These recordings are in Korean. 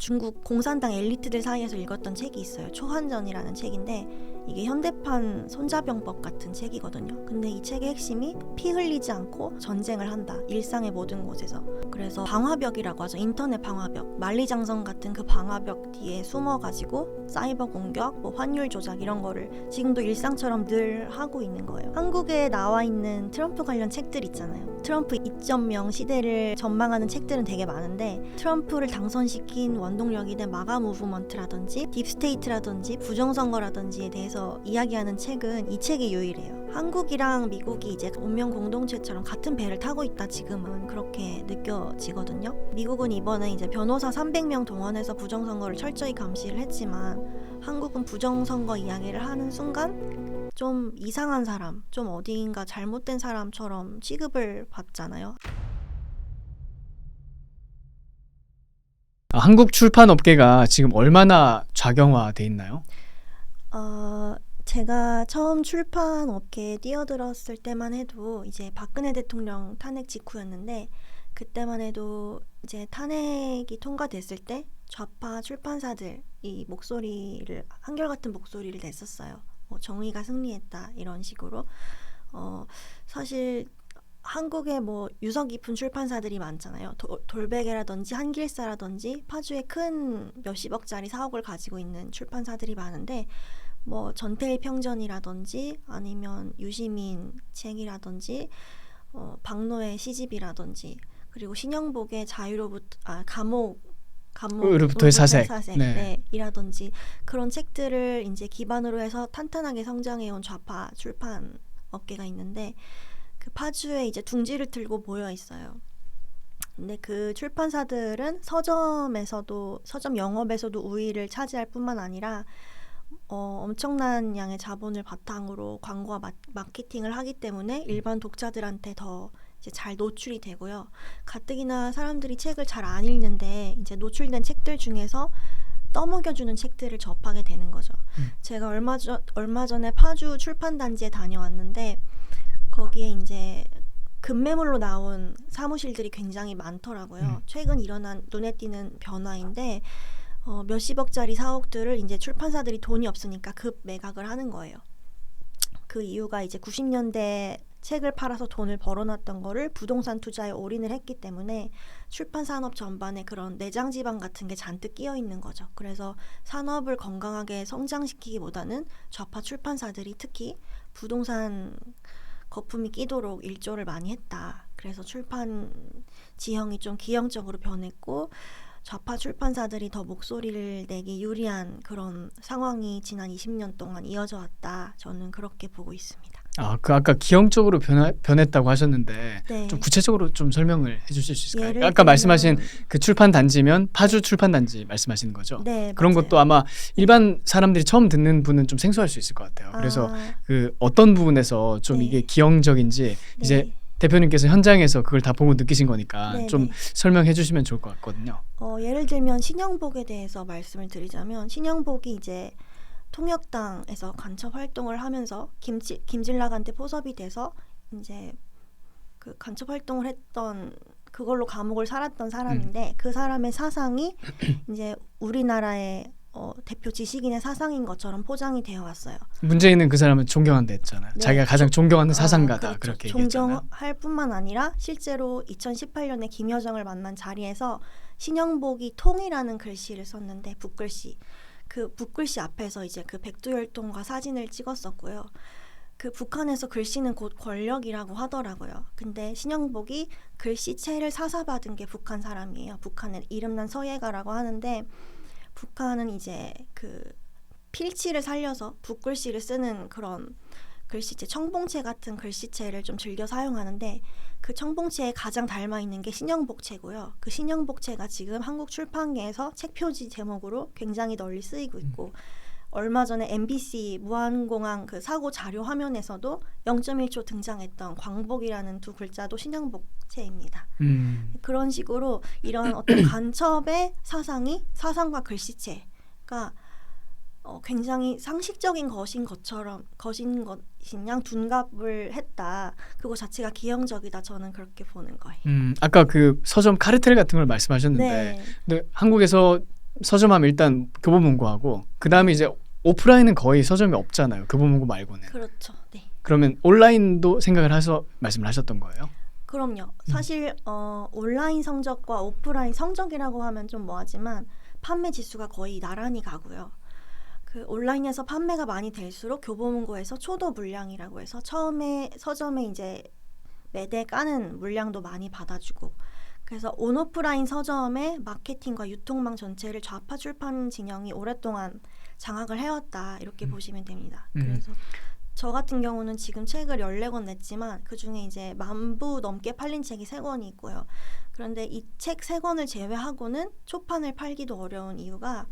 중국 공산당 엘리트들 사이에서 읽었던 책이 있어요. 초한전이라는 책인데 이게 현대판 손자병법 같은 책이거든요. 근데 이 책의 핵심이 피 흘리지 않고 전쟁을 한다. 일상의 모든 곳에서. 그래서 방화벽이라고 하죠. 인터넷 방화벽. 만리장성 같은 그 방화벽 뒤에 숨어가지고 사이버 공격, 뭐 환율 조작 이런 거를 지금도 일상처럼 늘 하고 있는 거예요. 한국에 나와 있는 트럼프 관련 책들 있잖아요. 트럼프 2.0 시대를 전망하는 책들은 되게 많은데 트럼프를 당선시킨 원동력이 된 마가 무브먼트라든지 딥스테이트라든지 부정선거라든지에 대해서 이야기하는 책은 이 책이 유일해요. 한국이랑 미국이 이제 운명 공동체처럼 같은 배를 타고 있다 지금은 그렇게 느껴지거든요. 미국은 이번에 이제 변호사 300명 동원해서 부정선거를 철저히 감시를 했지만 한국은 부정선거 이야기를 하는 순간 좀 이상한 사람, 좀 어디인가 잘못된 사람처럼 취급을 받잖아요. 한국 출판 업계가 지금 얼마나 좌경화돼 있나요? 제가 처음 출판 업계에 뛰어들었을 때만 해도 이제 박근혜 대통령 탄핵 직후였는데 그때만 해도 이제 탄핵이 통과됐을 때 좌파 출판사들 이 목소리를 한결같은 목소리를 냈었어요. 뭐 정의가 승리했다 이런 식으로. 사실 한국에 뭐 유서 깊은 출판사들이 많잖아요. 돌베개라든지 한길사라든지 파주에 큰 몇십억짜리 사옥을 가지고 있는 출판사들이 많은데 뭐 전태일 평전이라든지 아니면 유시민 책이라든지 박노의 시집이라든지 그리고 신영복의 감옥으로부터의 사색. 네, 이라든지 그런 책들을 이제 기반으로 해서 탄탄하게 성장해온 좌파 출판 업계가 있는데 그 파주에 이제 둥지를 틀고 모여 있어요. 근데 그 출판사들은 서점 영업에서도 우위를 차지할 뿐만 아니라 엄청난 양의 자본을 바탕으로 광고와 마케팅을 하기 때문에 일반 독자들한테 더 이제 잘 노출이 되고요. 가뜩이나 사람들이 책을 잘 안 읽는데 이제 노출된 책들 중에서 떠먹여주는 책들을 접하게 되는 거죠. 제가 얼마 전에 파주 출판단지에 다녀왔는데 거기에 이제 급매물로 나온 사무실들이 굉장히 많더라고요. 최근 일어난 눈에 띄는 변화인데 몇십억짜리 사옥들을 이제 출판사들이 돈이 없으니까 급 매각을 하는 거예요. 그 이유가 이제 90년대 책을 팔아서 돈을 벌어놨던 거를 부동산 투자에 올인을 했기 때문에 출판 산업 전반에 그런 내장 지방 같은 게 잔뜩 끼어 있는 거죠. 그래서 산업을 건강하게 성장시키기보다는 좌파 출판사들이 특히 부동산 거품이 끼도록 일조를 많이 했다. 그래서 출판 지형이 좀 기형적으로 변했고 좌파 출판사들이 더 목소리를 내기 유리한 그런 상황이 지난 20년 동안 이어져 왔다. 저는 그렇게 보고 있습니다. 아까 기형적으로 변했다고 하셨는데 네. 좀 구체적으로 좀 설명을 해주실 수 있을까요? 예를 아까 들면- 말씀하신 그 출판 단지면 파주 출판 단지 말씀하시는 거죠? 네, 그런 맞아요. 것도 아마 일반 사람들이 처음 듣는 분은 좀 생소할 수 있을 것 같아요. 그래서 그 어떤 부분에서 좀 네. 이게 기형적인지 네. 이제 대표님께서 현장에서 그걸 다 보고 느끼신 거니까 네, 좀 네. 설명해 주시면 좋을 것 같거든요. 예를 들면 신영복에 대해서 말씀을 드리자면 신영복이 이제 통역당에서 간첩 활동을 하면서 김진락한테 포섭이 돼서 이제 그 간첩 활동을 했던 그걸로 감옥을 살았던 사람인데 그 사람의 사상이 이제 우리나라의 대표 지식인의 사상인 것처럼 포장이 되어 왔어요. 문재인은 그 사람을 존경한다 했잖아요. 네. 자기가 가장 존경하는 사상가다 그렇죠. 그렇게 얘기했잖아요. 존경할 뿐만 아니라 실제로 2018년에 김여정을 만난 자리에서 신영복이 통이라는 글씨를 썼는데 붓글씨. 그 붓글씨 앞에서 이제 그 백두혈통과 사진을 찍었었고요. 그 북한에서 글씨는 곧 권력이라고 하더라고요. 근데 신영복이 글씨체를 사사받은 게 북한 사람이에요. 북한의 이름난 서예가라고 하는데 북한은 이제 그 필치를 살려서 붓글씨를 쓰는 그런 글씨체, 청봉체 같은 글씨체를 좀 즐겨 사용하는데 그 청봉체에 가장 닮아 있는 게 신영복체고요. 그 신영복체가 지금 한국 출판계에서 책 표지 제목으로 굉장히 널리 쓰이고 있고 얼마 전에 MBC 무한공항 그 사고 자료 화면에서도 0.1초 등장했던 광복이라는 두 글자도 신영복체입니다. 그런 식으로 이런 어떤 간첩의 사상과 글씨체가 굉장히 상식적인 것인 양 둔갑을 했다. 그거 자체가 기형적이다. 저는 그렇게 보는 거예요. 아까 그 서점 카르텔 같은 걸 말씀하셨는데 네. 근데 한국에서 서점하면 일단 교보문고하고 그 다음에 이제 오프라인은 거의 서점이 없잖아요. 교보문고 말고는. 그렇죠. 네. 그러면 온라인도 생각을 해서 말씀을 하셨던 거예요? 그럼요. 사실 온라인 성적과 오프라인 성적이라고 하면 좀 뭐하지만 판매 지수가 거의 나란히 가고요. 그 온라인에서 판매가 많이 될수록 교보문고에서 초도 물량이라고 해서 처음에 서점에 이제 매대 까는 물량도 많이 받아주고, 그래서 온오프라인 서점의 마케팅과 유통망 전체를 좌파 출판 진영이 오랫동안 장악을 해왔다, 이렇게 보시면 됩니다. 그래서 저 같은 경우는 지금 책을 14권 냈지만 그중에 이제 10,000부 넘게 팔린 책이 3권이 있고요. 그런데 이 책 3권을 제외하고는 초판을 팔기도 어려운 이유가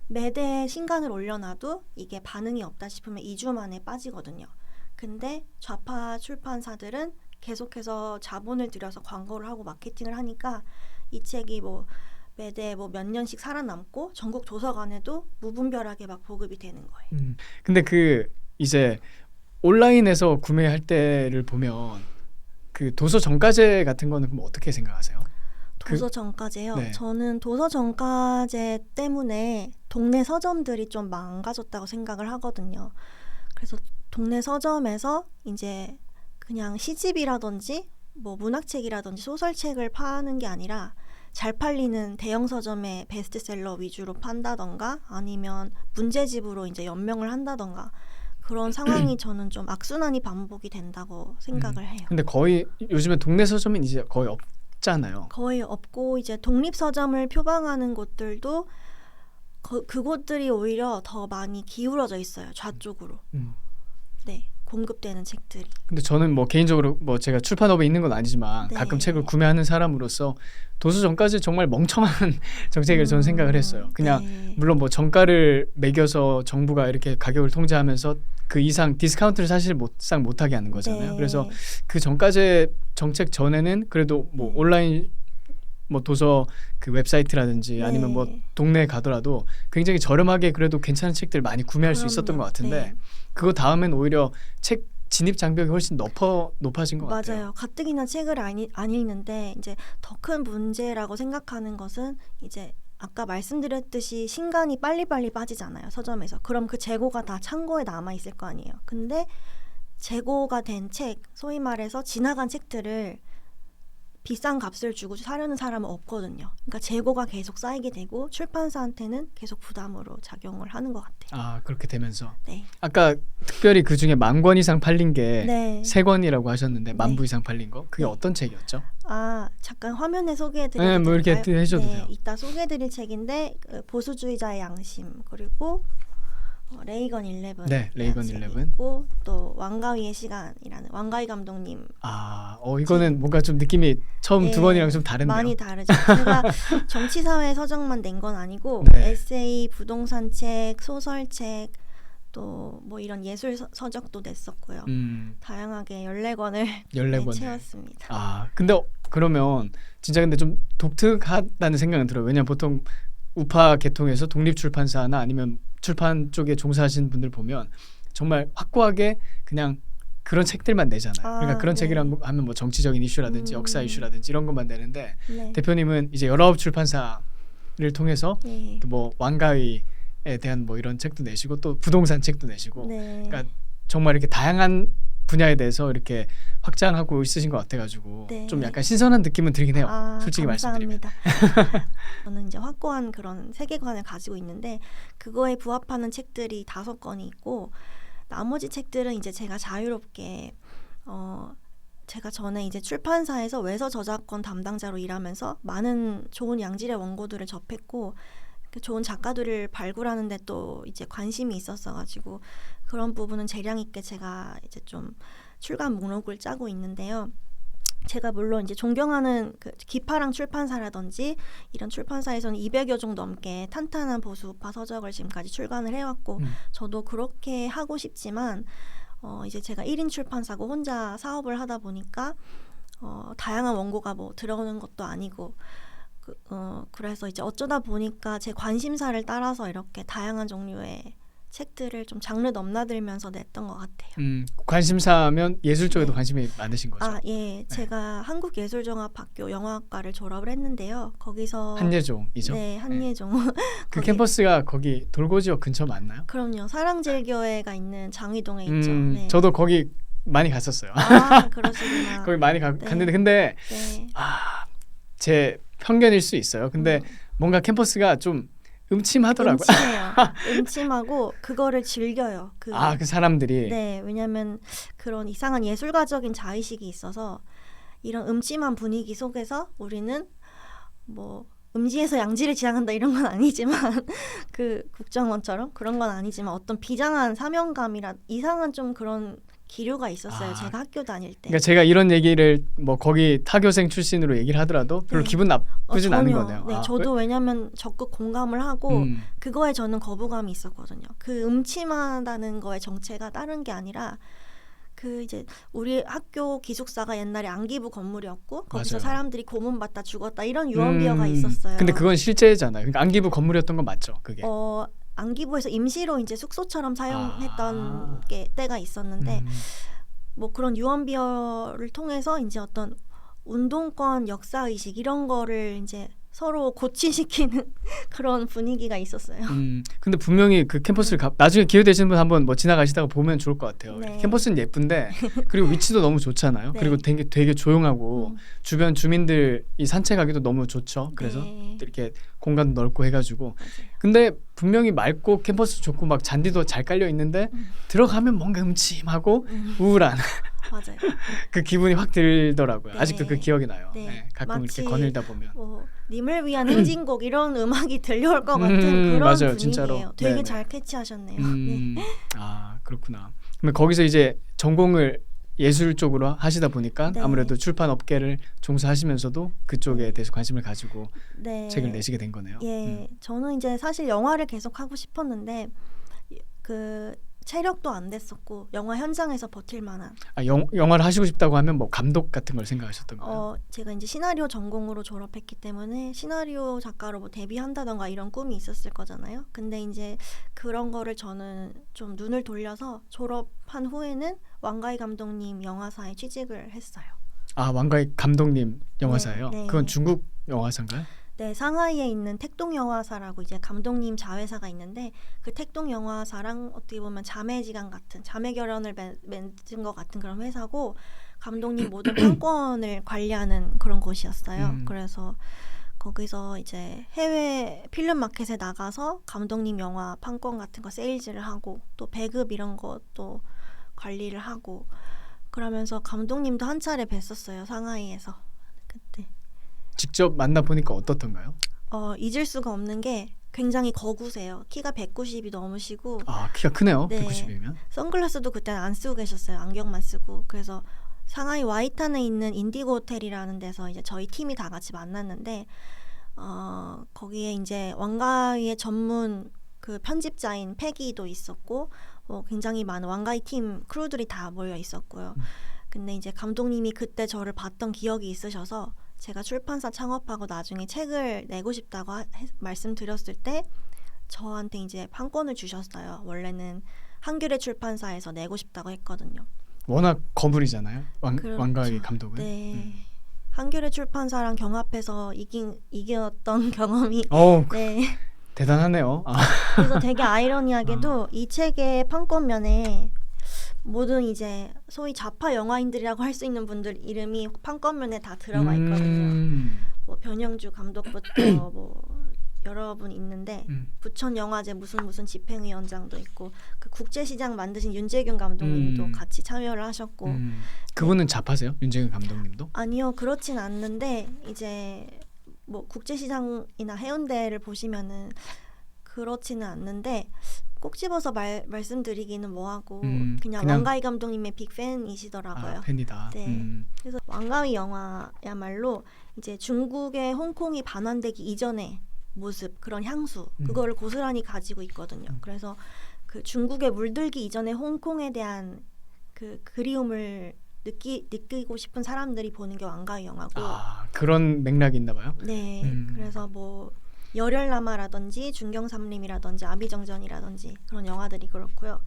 매대에 신간을 올려놔도 이게 반응이 없다 싶으면 2주 만에 빠지거든요. 근데 좌파 출판사들은 계속해서 자본을 들여서 광고를 하고 마케팅을 하니까 이 책이 뭐 매대 뭐 몇 년씩 살아남고 전국 도서관에도 무분별하게 막 보급이 되는 거예요. 근데 그 이제 온라인에서 구매할 때를 보면 그 도서 정가제 같은 거는 그럼 어떻게 생각하세요? 도서 정가제요? 네. 저는 도서 정가제 때문에 동네 서점들이 좀 망가졌다고 생각을 하거든요. 그래서 동네 서점에서 이제 그냥 시집이라든지 뭐 문학책이라든지 소설책을 파는 게 아니라 잘 팔리는 대형 서점의 베스트셀러 위주로 판다던가 아니면 문제집으로 이제 연명을 한다던가 그런 상황이 저는 좀 악순환이 반복이 된다고 생각을 해요. 근데 거의 요즘에 동네 서점은 이제 거의 없잖아요. 거의 없고 이제 독립 서점을 표방하는 곳들도 그곳들이 오히려 더 많이 기울어져 있어요. 좌쪽으로. 네, 공급되는 책들이. 근데 저는 뭐 개인적으로 뭐 제가 출판업에 있는 건 아니지만 네. 가끔 책을 구매하는 사람으로서 도서 정가제 정말 멍청한 정책을 저는 생각을 했어요. 그냥 네. 물론 뭐 정가를 매겨서 정부가 이렇게 가격을 통제하면서 그 이상 디스카운트를 사실 못하게 하는 거잖아요. 네. 그래서 그 정가제 정책 전에는 그래도 뭐 온라인 뭐 도서 그 웹사이트라든지 네. 아니면 뭐 동네에 가더라도 굉장히 저렴하게 그래도 괜찮은 책들 많이 구매할 수 있었던 그럼요. 것 같은데 네. 그거 다음엔 오히려 책 진입 장벽이 훨씬 높아진 것 같아요. 맞아요. 가뜩이나 책을 안 읽는데 이제 더 큰 문제라고 생각하는 것은 이제 아까 말씀드렸듯이 신간이 빨리빨리 빠지잖아요. 서점에서. 그럼 그 재고가 다 창고에 남아 있을 거 아니에요. 근데 재고가 된 책, 소위 말해서 지나간 책들을 비싼 값을 주고 사려는 사람은 없거든요. 그러니까 재고가 계속 쌓이게 되고 출판사한테는 계속 부담으로 작용을 하는 것 같아요. 아 그렇게 되면서 네. 아까 특별히 그 중에 10,000권 이상 팔린 게 네. 3권이라고 하셨는데 10,000부 네. 이상 팔린 거 그게 네. 어떤 책이었죠? 아 잠깐 화면에 소개해드려도 네, 뭐 이렇게 될까요? 해줘도 네, 돼요. 이따 소개해드릴 책인데 보수주의자의 양심 그리고 레이건 11 네, 레이건 책이 11. 있고 또 왕가위의 시간이라는 왕가위 감독님 이거는 뭔가 좀 느낌이 처음 네, 두 권이랑 좀 다른데요. 많이 다르죠. 제가 정치사회 서적만 낸 건 아니고 네. 에세이, 부동산책, 소설책 또 뭐 이런 예술 서적도 냈었고요. 다양하게 14권을 14권을. 채웠습니다. 근데 그러면 진짜 근데 좀 독특하다는 생각은 들어요. 왜냐면 보통 우파 계통에서 독립출판사나 아니면 출판 쪽에 종사하신 분들 보면 정말 확고하게 그냥 그런 책들만 내잖아요. 그러니까 그런 네. 책이라면 하면 뭐 정치적인 이슈라든지 역사 이슈라든지 이런 것만 내는데 네. 대표님은 이제 19출판사를 통해서 네. 뭐 왕가위에 대한 뭐 이런 책도 내시고 또 부동산 책도 내시고 네. 그러니까 정말 이렇게 다양한 분야에 대해서 이렇게 확장하고 있으신 것 같아가지고 네. 좀 약간 신선한 느낌은 들긴 해요. 솔직히 말씀드리면. 감사합니다. 저는 이제 확고한 그런 세계관을 가지고 있는데 그거에 부합하는 책들이 5권이 있고 나머지 책들은 이제 제가 자유롭게 제가 전에 이제 출판사에서 외서 저작권 담당자로 일하면서 많은 좋은 양질의 원고들을 접했고 그 좋은 작가들을 발굴하는 데 또 이제 관심이 있었어가지고 그런 부분은 재량 있게 제가 이제 좀 출간 목록을 짜고 있는데요. 제가 물론 이제 존경하는 그 기파랑 출판사라든지 이런 출판사에서는 200여 종 넘게 탄탄한 보수우파 서적을 지금까지 출간을 해왔고 저도 그렇게 하고 싶지만 이제 제가 1인 출판사고 혼자 사업을 하다 보니까 다양한 원고가 뭐 들어오는 것도 아니고 그래서 이제 어쩌다 보니까 제 관심사를 따라서 이렇게 다양한 종류의 책들을 좀 장르 넘나들면서 냈던 것 같아요. 관심사면 예술 쪽에도 네. 관심이 많으신 거죠? 아, 예. 제가 한국예술종합학교 영화과를 졸업을 했는데요. 거기서 한예종이죠? 네, 한예종. 그 거기- 캠퍼스가 거기 돌고지역 근처 맞나요? 그럼요. 사랑제일교회가 있는 장위동에 있죠. 네. 저도 거기 많이 갔었어요. 아, 그러시구나. 거기 많이 네. 갔는데 근데 네. 제 편견일 수 있어요. 근데 뭔가 캠퍼스가 좀 음침하더라고요. 음침해요. 음침하고 그거를 즐겨요. 그 사람들이. 네, 왜냐하면 그런 이상한 예술가적인 자의식이 있어서 이런 음침한 분위기 속에서 우리는 뭐 음지에서 양지를 지향한다 이런 건 아니지만 그 국정원처럼 그런 건 아니지만 어떤 비장한 사명감이라 이상한 좀 그런 기류가 있었어요. 제가 학교 다닐 때. 그러니까 제가 이런 얘기를 뭐 거기 타교생 출신으로 얘기를 하더라도 별로 네. 기분 나쁘진 않은 전혀. 거네요. 네, 저도 왜냐하면 적극 공감을 하고 음. 그거에 저는 거부감이 있었거든요. 그 음침하다는 거의 정체가 다른 게 아니라 그 이제 우리 학교 기숙사가 옛날에 안기부 건물이었고 거기서 맞아요. 사람들이 고문받다 죽었다 이런 유언비어가 있었어요. 근데 그건 실제잖아요. 그러니까 안기부 건물이었던 건 맞죠, 그게. 안기부에서 임시로 이제 숙소처럼 사용했던 때가 있었는데 뭐 그런 유언비어를 통해서 이제 어떤 운동권 역사 의식 이런 거를 이제 서로 고취시키는 그런 분위기가 있었어요. 근데 분명히 그 캠퍼스를 나중에 기회 되시는 분 한번 뭐 지나가시다가 보면 좋을 것 같아요. 네. 캠퍼스는 예쁜데 그리고 위치도 너무 좋잖아요. 네. 그리고 되게 조용하고 주변 주민들이 산책하기도 너무 좋죠. 그래서 네. 이렇게 공간도 넓고 해가지고. 맞아요. 근데 분명히 맑고 캠퍼스 좋고 막 잔디도 잘 깔려 있는데 들어가면 뭔가 음침하고 우울한 맞아요. 그 기분이 확 들더라고요. 네. 아직도 그 기억이 나요. 네. 네, 가끔 마치 이렇게 거닐다 보면. 뭐 님을 위한 행진곡 이런 음악이 들려올 것 같은 그런 맞아요, 분위기예요. 진짜로. 되게 네네. 잘 캐치하셨네요. 네. 그렇구나. 그러면 거기서 이제 전공을 예술 쪽으로 하시다 보니까 네. 아무래도 출판 업계를 종사하시면서도 그쪽에 대해서 관심을 가지고 네. 책을 내시게 된 거네요. 예, 저는 이제 사실 영화를 계속 하고 싶었는데 그 체력도 안 됐었고 영화 현장에서 버틸 만한. 영화를 하시고 싶다고 하면 뭐 감독 같은 걸 생각하셨던 거예요? 제가 이제 시나리오 전공으로 졸업했기 때문에 시나리오 작가로 뭐 데뷔한다던가 이런 꿈이 있었을 거잖아요. 근데 이제 그런 거를 저는 좀 눈을 돌려서 졸업한 후에는 왕가희 감독님 영화사에 취직을 했어요. 왕가희 감독님 영화사예요? 네. 그건 중국 영화사인가요? 네, 상하이에 있는 택동영화사라고 이제 감독님 자회사가 있는데 그 택동영화사랑 어떻게 보면 자매지간 같은 자매결연을 맺은 것 같은 그런 회사고 감독님 모든 판권을 관리하는 그런 곳이었어요. 그래서 거기서 이제 해외 필름 마켓에 나가서 감독님 영화 판권 같은 거 세일즈를 하고 또 배급 이런 것도 관리를 하고 그러면서 감독님도 한 차례 뵀었어요. 상하이에서 그때. 직접 만나보니까 어떻던가요? 잊을 수가 없는 게 굉장히 거구세요. 키가 190이 넘으시고 키가 크네요. 네. 190이면. 선글라스도 그때는 안 쓰고 계셨어요. 안경만 쓰고. 그래서 상하이 와이탄에 있는 인디고 호텔이라는 데서 이제 저희 팀이 다 같이 만났는데 거기에 이제 왕가위의 전문 그 편집자인 패기도 있었고 굉장히 많은 왕가위 팀 크루들이 다 모여 있었고요. 근데 이제 감독님이 그때 저를 봤던 기억이 있으셔서 제가 출판사 창업하고 나중에 책을 내고 싶다고 말씀드렸을 때 저한테 이제 판권을 주셨어요. 원래는 한겨레 출판사에서 내고 싶다고 했거든요. 워낙 거물이잖아요. 그렇죠. 왕가희 감독은. 네. 한겨레 출판사랑 경합해서 이겼던 경험이 네. 대단하네요. 그래서 되게 아이러니하게도 이 책의 판권면에 모든 이제 소위 좌파 영화인들이라고 할 수 있는 분들 이름이 판권면에 다 들어가 있거든요. 뭐 변영주 감독부터 뭐 여러 분 있는데 부천 영화제 무슨 집행위원장도 있고 그 국제시장 만드신 윤재균 감독님도 같이 참여를 하셨고. 그분은 좌파세요? 윤재균 감독님도? 아니요, 그렇진 않는데 이제 뭐 국제시장이나 해운대를 보시면은 그렇지는 않는데 꼭 집어서 말씀드리기는 뭐하고 그냥 왕가희 감독님의 빅팬이시더라고요. 팬이다. 네. 그래서 왕가희 영화야말로 이제 중국의 홍콩이 반환되기 이전의 모습, 그런 향수 그거를 고스란히 가지고 있거든요. 그래서 그 중국에 물들기 이전의 홍콩에 대한 그 그리움을 느끼고 싶은 사람들이 보는 게 왕가희 영화고. 그런 맥락이 있나 봐요. 네. 그래서 뭐 열혈남아라든지 중경삼림이라든지 아비정전이라든지 그런 영화들이 그렇고요.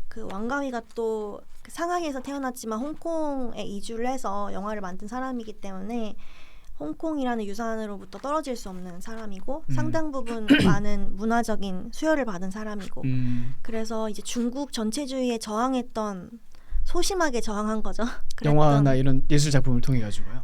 그 왕가위가 또 상하이에서 태어났지만 홍콩에 이주를 해서 영화를 만든 사람이기 때문에 홍콩이라는 유산으로부터 떨어질 수 없는 사람이고 상당 부분 많은 문화적인 수혈을 받은 사람이고 그래서 이제 중국 전체주의에 저항했던 소심하게 저항한 거죠. 영화나 이런 예술 작품을 통해 가지고요.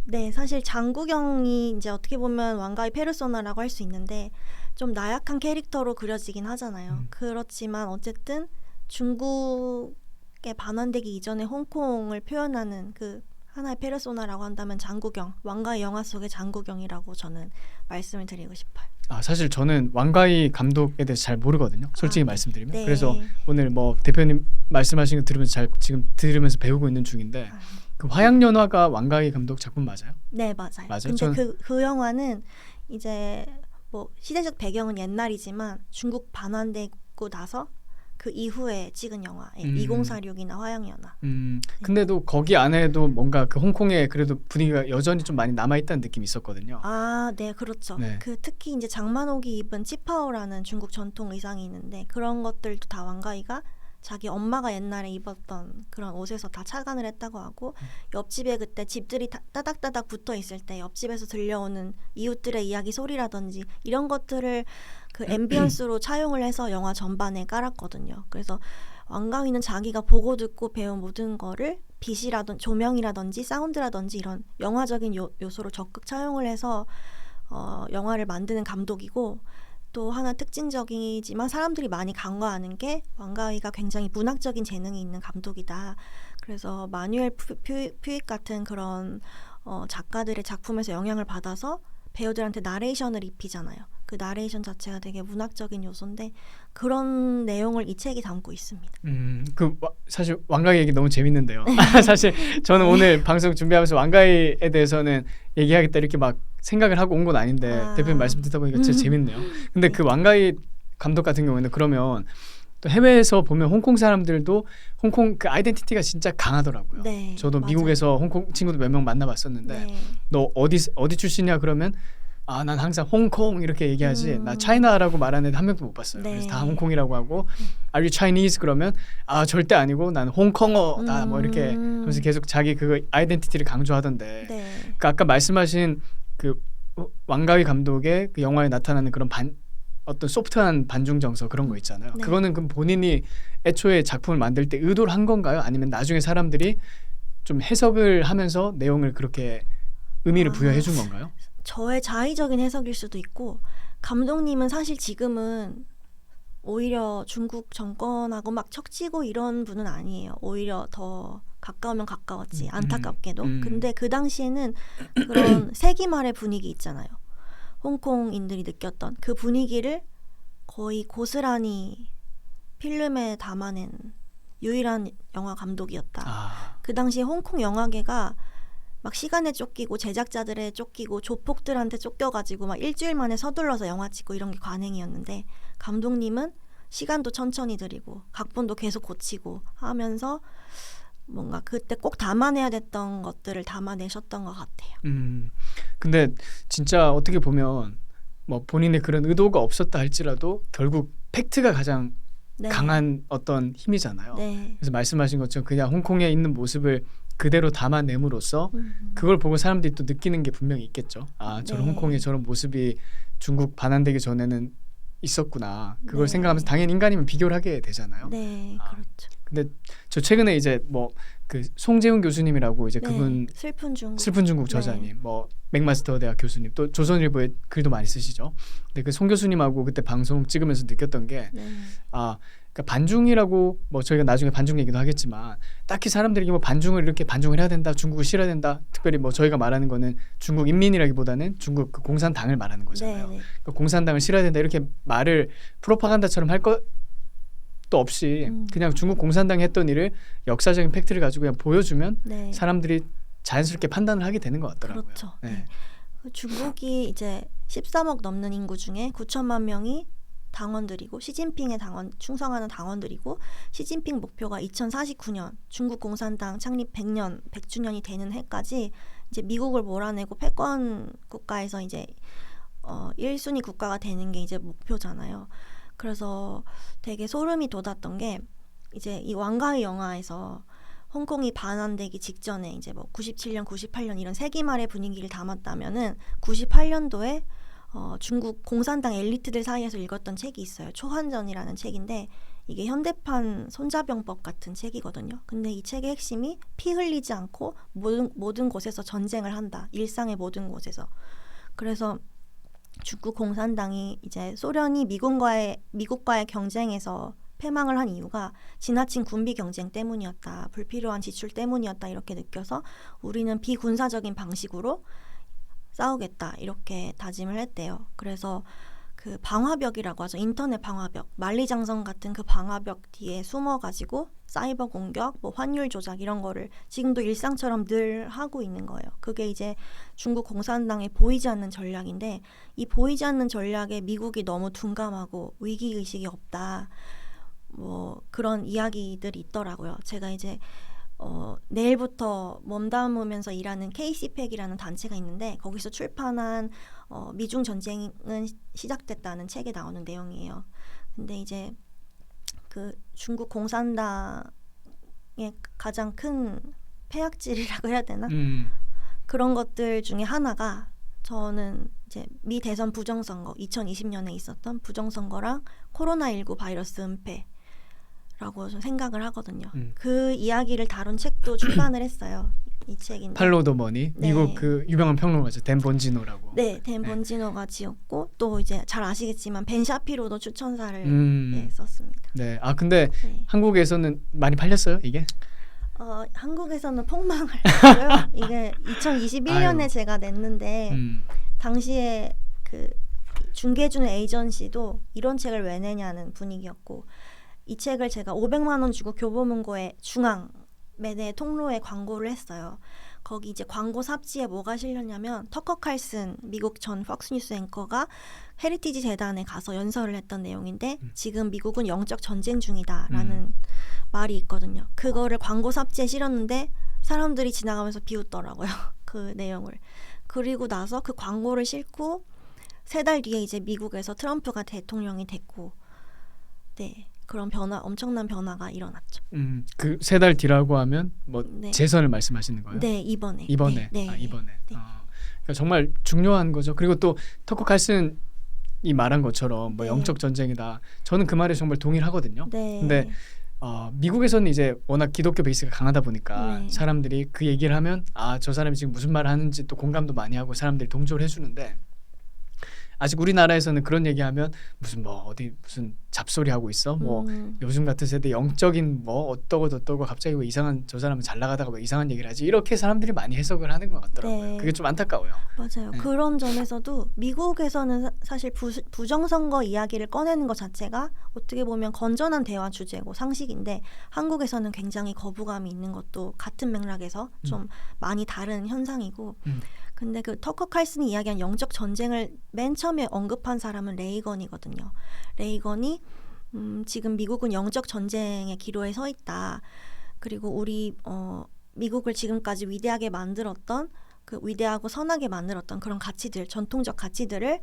네, 사실 장구경이 이제 어떻게 보면 왕가의 페르소나라고 할 수 있는데 좀 나약한 캐릭터로 그려지긴 하잖아요. 그렇지만 어쨌든 중국에 반환되기 이전에 홍콩을 표현하는 그 하나의 페르소나라고 한다면 장구경, 왕가의 영화 속의 장구경이라고 저는 말씀을 드리고 싶어요. 사실 저는 왕가희 감독에 대해서 잘 모르거든요. 솔직히 말씀드리면. 네. 그래서 오늘 뭐 대표님 말씀하신 거 들으면서 지금 들으면서 배우고 있는 중인데 그 화양연화가 왕가희 감독 작품 맞아요? 네, 맞아요. 맞아요? 근데 그 영화는 이제 뭐 시대적 배경은 옛날이지만 중국 반환되고 나서 그 이후에 찍은 영화 2046이나 화양연화. 근데도 거기 안에도 뭔가 그 홍콩의 그래도 분위기가 여전히 좀 많이 남아있다는 느낌이 있었거든요. 네, 그렇죠. 네. 그 특히 이제 장만옥이 입은 치파오라는 중국 전통 의상이 있는데 그런 것들도 다 왕가이가 자기 엄마가 옛날에 입었던 그런 옷에서 다 착안을 했다고 하고 옆집에 그때 집들이 따닥따닥 붙어 있을 때 옆집에서 들려오는 이웃들의 이야기 소리라든지 이런 것들을 그 앰비언스로 차용을 해서 영화 전반에 깔았거든요. 그래서 왕가위는 자기가 보고 듣고 배운 모든 거를 빛이라든지 조명이라든지 사운드라든지 이런 영화적인 요소로 적극 차용을 해서 영화를 만드는 감독이고 또 하나 특징적이지만 사람들이 많이 간과하는 게 왕가위가 굉장히 문학적인 재능이 있는 감독이다. 그래서 마뉴엘 퓨익 같은 그런 작가들의 작품에서 영향을 받아서 배우들한테 나레이션을 입히잖아요. 그 나레이션 자체가 되게 문학적인 요소인데 그런 내용을 이 책이 담고 있습니다. 사실 왕가희 얘기 너무 재밌는데요. 사실 저는 오늘 방송 준비하면서 왕가희에 대해서는 얘기하겠다 이렇게 막 생각을 하고 온 건 아닌데 대표님 말씀 듣다 보니까 진짜 재밌네요. 근데 그 왕가희 감독 같은 경우에는 그러면 또 해외에서 보면 홍콩 사람들도 홍콩 그 아이덴티티가 진짜 강하더라고요. 네, 저도 맞아요. 미국에서 홍콩 친구들 몇 명 만나봤었는데 네. 너 어디 출신이야 그러면 난 항상 홍콩 이렇게 얘기하지 나 차이나라고 말하는 애들 한 명도 못 봤어요. 네. 그래서 다 홍콩이라고 하고 Are you Chinese? 그러면 절대 아니고 난 홍콩어다 뭐 이렇게 하면서 계속 자기 그 아이덴티티를 강조하던데 네. 그 아까 말씀하신 그 왕가위 감독의 그 영화에 나타나는 그런 어떤 소프트한 반중 정서 그런 거 있잖아요. 네. 그거는 그럼 본인이 애초에 작품을 만들 때 의도를 한 건가요? 아니면 나중에 사람들이 좀 해석을 하면서 내용을 그렇게 의미를 부여해 준 건가요? 저의 자의적인 해석일 수도 있고 감독님은 사실 지금은 오히려 중국 정권하고 막 척지고 이런 분은 아니에요. 오히려 더 가까우면 가까웠지 안타깝게도. 근데 그 당시에는 그런 세기 말의 분위기 있잖아요. 홍콩인들이 느꼈던 그 분위기를 거의 고스란히 필름에 담아낸 유일한 영화 감독이었다. 그 당시에 홍콩 영화계가 막 시간에 쫓기고 제작자들에 쫓기고 조폭들한테 쫓겨가지고 막 일주일 만에 서둘러서 영화 찍고 이런 게 관행이었는데 감독님은 시간도 천천히 들이고 각본도 계속 고치고 하면서 뭔가 그때 꼭 담아내야 됐던 것들을 담아내셨던 것 같아요. 근데 진짜 어떻게 보면 뭐 본인의 그런 의도가 없었다 할지라도 결국 팩트가 가장 네. 강한 어떤 힘이잖아요. 네. 그래서 말씀하신 것처럼 그냥 홍콩에 있는 모습을 그대로 담아냄으로써 그걸 보고 사람들이 또 느끼는 게 분명히 있겠죠. 저런 네. 홍콩의 저런 모습이 중국 반환되기 전에는 있었구나. 그걸 네. 생각하면서 당연히 인간이면 비교를 하게 되잖아요. 네, 그렇죠. 근데 저 최근에 이제 뭐 그 송재훈 교수님이라고 이제 네, 그분 슬픈 중국 저자님, 네. 뭐 맥마스터 대학 교수님, 또 조선일보에 글도 많이 쓰시죠. 근데 그 송 교수님하고 그때 방송 찍으면서 느꼈던 게 네. 그러니까 반중이라고 뭐 저희가 나중에 반중 얘기도 하겠지만 딱히 사람들이 뭐 반중을 이렇게 반중을 해야 된다, 중국을 싫어야 된다. 특별히 뭐 저희가 말하는 거는 중국 인민이라기보다는 중국 그 공산당을 말하는 거잖아요. 네, 네. 그러니까 공산당을 싫어야 된다 이렇게 말을 프로파간다처럼 할 것도 없이 그냥 중국 공산당이 했던 일을 역사적인 팩트를 가지고 그냥 보여주면 네. 사람들이 자연스럽게 판단을 하게 되는 것 같더라고요. 그렇죠. 네. 네. 그 중국이 이제 13억 넘는 인구 중에 9천만 명이 당원들이고 시진핑의 충성하는 당원들이고 시진핑 목표가 2049년 중국 공산당 창립 100주년이 되는 해까지 이제 미국을 몰아내고 패권 국가에서 이제 1순위 국가가 되는 게 이제 목표잖아요. 그래서 되게 소름이 돋았던 게 이제 이 왕가의 영화에서 홍콩이 반환되기 직전에 이제 뭐 97년, 98년 이런 세기 말의 분위기를 담았다면은 98년도에 중국 공산당 엘리트들 사이에서 읽었던 책이 있어요. 초환전이라는 책인데 이게 현대판 손자병법 같은 책이거든요. 근데 이 책의 핵심이 피 흘리지 않고 모든 곳에서 전쟁을 한다. 일상의 모든 곳에서. 그래서 중국 공산당이 이제 소련이 미국과의 경쟁에서 패망을 한 이유가 지나친 군비 경쟁 때문이었다. 불필요한 지출 때문이었다. 이렇게 느껴서 우리는 비군사적인 방식으로 싸우겠다. 이렇게 다짐을 했대요. 그래서 그 방화벽이라고 하죠. 인터넷 방화벽, 만리장성 같은 그 방화벽 뒤에 숨어가지고 사이버 공격, 뭐 환율 조작 이런 거를 지금도 일상처럼 늘 하고 있는 거예요. 그게 이제 중국 공산당의 보이지 않는 전략인데 이 보이지 않는 전략에 미국이 너무 둔감하고 위기의식이 없다. 뭐 그런 이야기들이 있더라고요. 제가 이제 내일부터 몸담으면서 일하는 KC팩이라는 단체가 있는데 거기서 출판한 미중 전쟁은 시작됐다는 책에 나오는 내용이에요. 근데 이제 그 중국 공산당의 가장 큰 폐악질이라고 해야 되나? 그런 것들 중에 하나가 저는 이제 미 대선 부정선거 2020년에 있었던 부정선거랑 코로나19 바이러스 은폐 라고 좀 생각을 하거든요. 그 이야기를 다룬 책도 출간을 했어요. 이 책인데 팔로우 더 머니. 네. 미국 그 유명한 평론가죠. 댄 본지노라고. 네, 댄 본지노가 지었고 또 이제 잘 아시겠지만 벤 샤피로도 추천사를 썼습니다. 네. 아 근데 네. 한국에서는 많이 팔렸어요, 이게? 한국에서는 폭망을 했고요. 이게 2021년에 아유. 제가 냈는데 당시에 그 중개주는 에이전시도 이런 책을 왜 내냐는 분위기였고 이 책을 제가 500만 원 주고 교보문고의 중앙 매대 통로에 광고를 했어요. 거기 이제 광고 삽지에 뭐가 실렸냐면 터커 칼슨 미국 전 폭스뉴스 앵커가 헤리티지 재단에 가서 연설을 했던 내용인데 지금 미국은 영적 전쟁 중이다라는 말이 있거든요. 그거를 광고 삽지에 실었는데 사람들이 지나가면서 비웃더라고요. 그 내용을. 그리고 나서 그 광고를 싣고 3달 뒤에 이제 미국에서 트럼프가 대통령이 됐고 네. 그런 엄청난 변화가 일어났죠. 그 3달 뒤라고 하면 뭐 네. 재선을 말씀하시는 거예요? 네, 이번에. 이번에. 네, 네. 이번에. 네. 그러니까 정말 중요한 거죠. 그리고 또 터커 칼슨이 말한 것처럼 뭐 네. 영적 전쟁이다. 저는 그 말에 정말 동의하거든요. 네. 근데 미국에서는 이제 워낙 기독교 베이스가 강하다 보니까 네. 사람들이 그 얘기를 하면 저 사람이 지금 무슨 말을 하는지 또 공감도 많이 하고 사람들이 동조를 해주는데 아직 우리나라에서는 그런 얘기하면 무슨 잡소리 하고 있어? 뭐 요즘 같은 세대 영적인 뭐 어떠고 갑자기 왜 이상한 저 사람은 잘 나가다가 왜 이상한 얘기를 하지? 이렇게 사람들이 많이 해석을 하는 것 같더라고요. 네. 그게 좀 안타까워요. 맞아요. 네. 그런 점에서도 미국에서는 사실 부정선거 이야기를 꺼내는 것 자체가 어떻게 보면 건전한 대화 주제고 상식인데 한국에서는 굉장히 거부감이 있는 것도 같은 맥락에서 좀 많이 다른 현상이고 근데 그 터커 칼슨이 이야기한 영적 전쟁을 맨 처음에 언급한 사람은 레이건이거든요. 레이건이 지금 미국은 영적 전쟁의 기로에 서 있다. 그리고 우리 미국을 지금까지 위대하게 만들었던 그 위대하고 선하게 만들었던 그런 가치들, 전통적 가치들을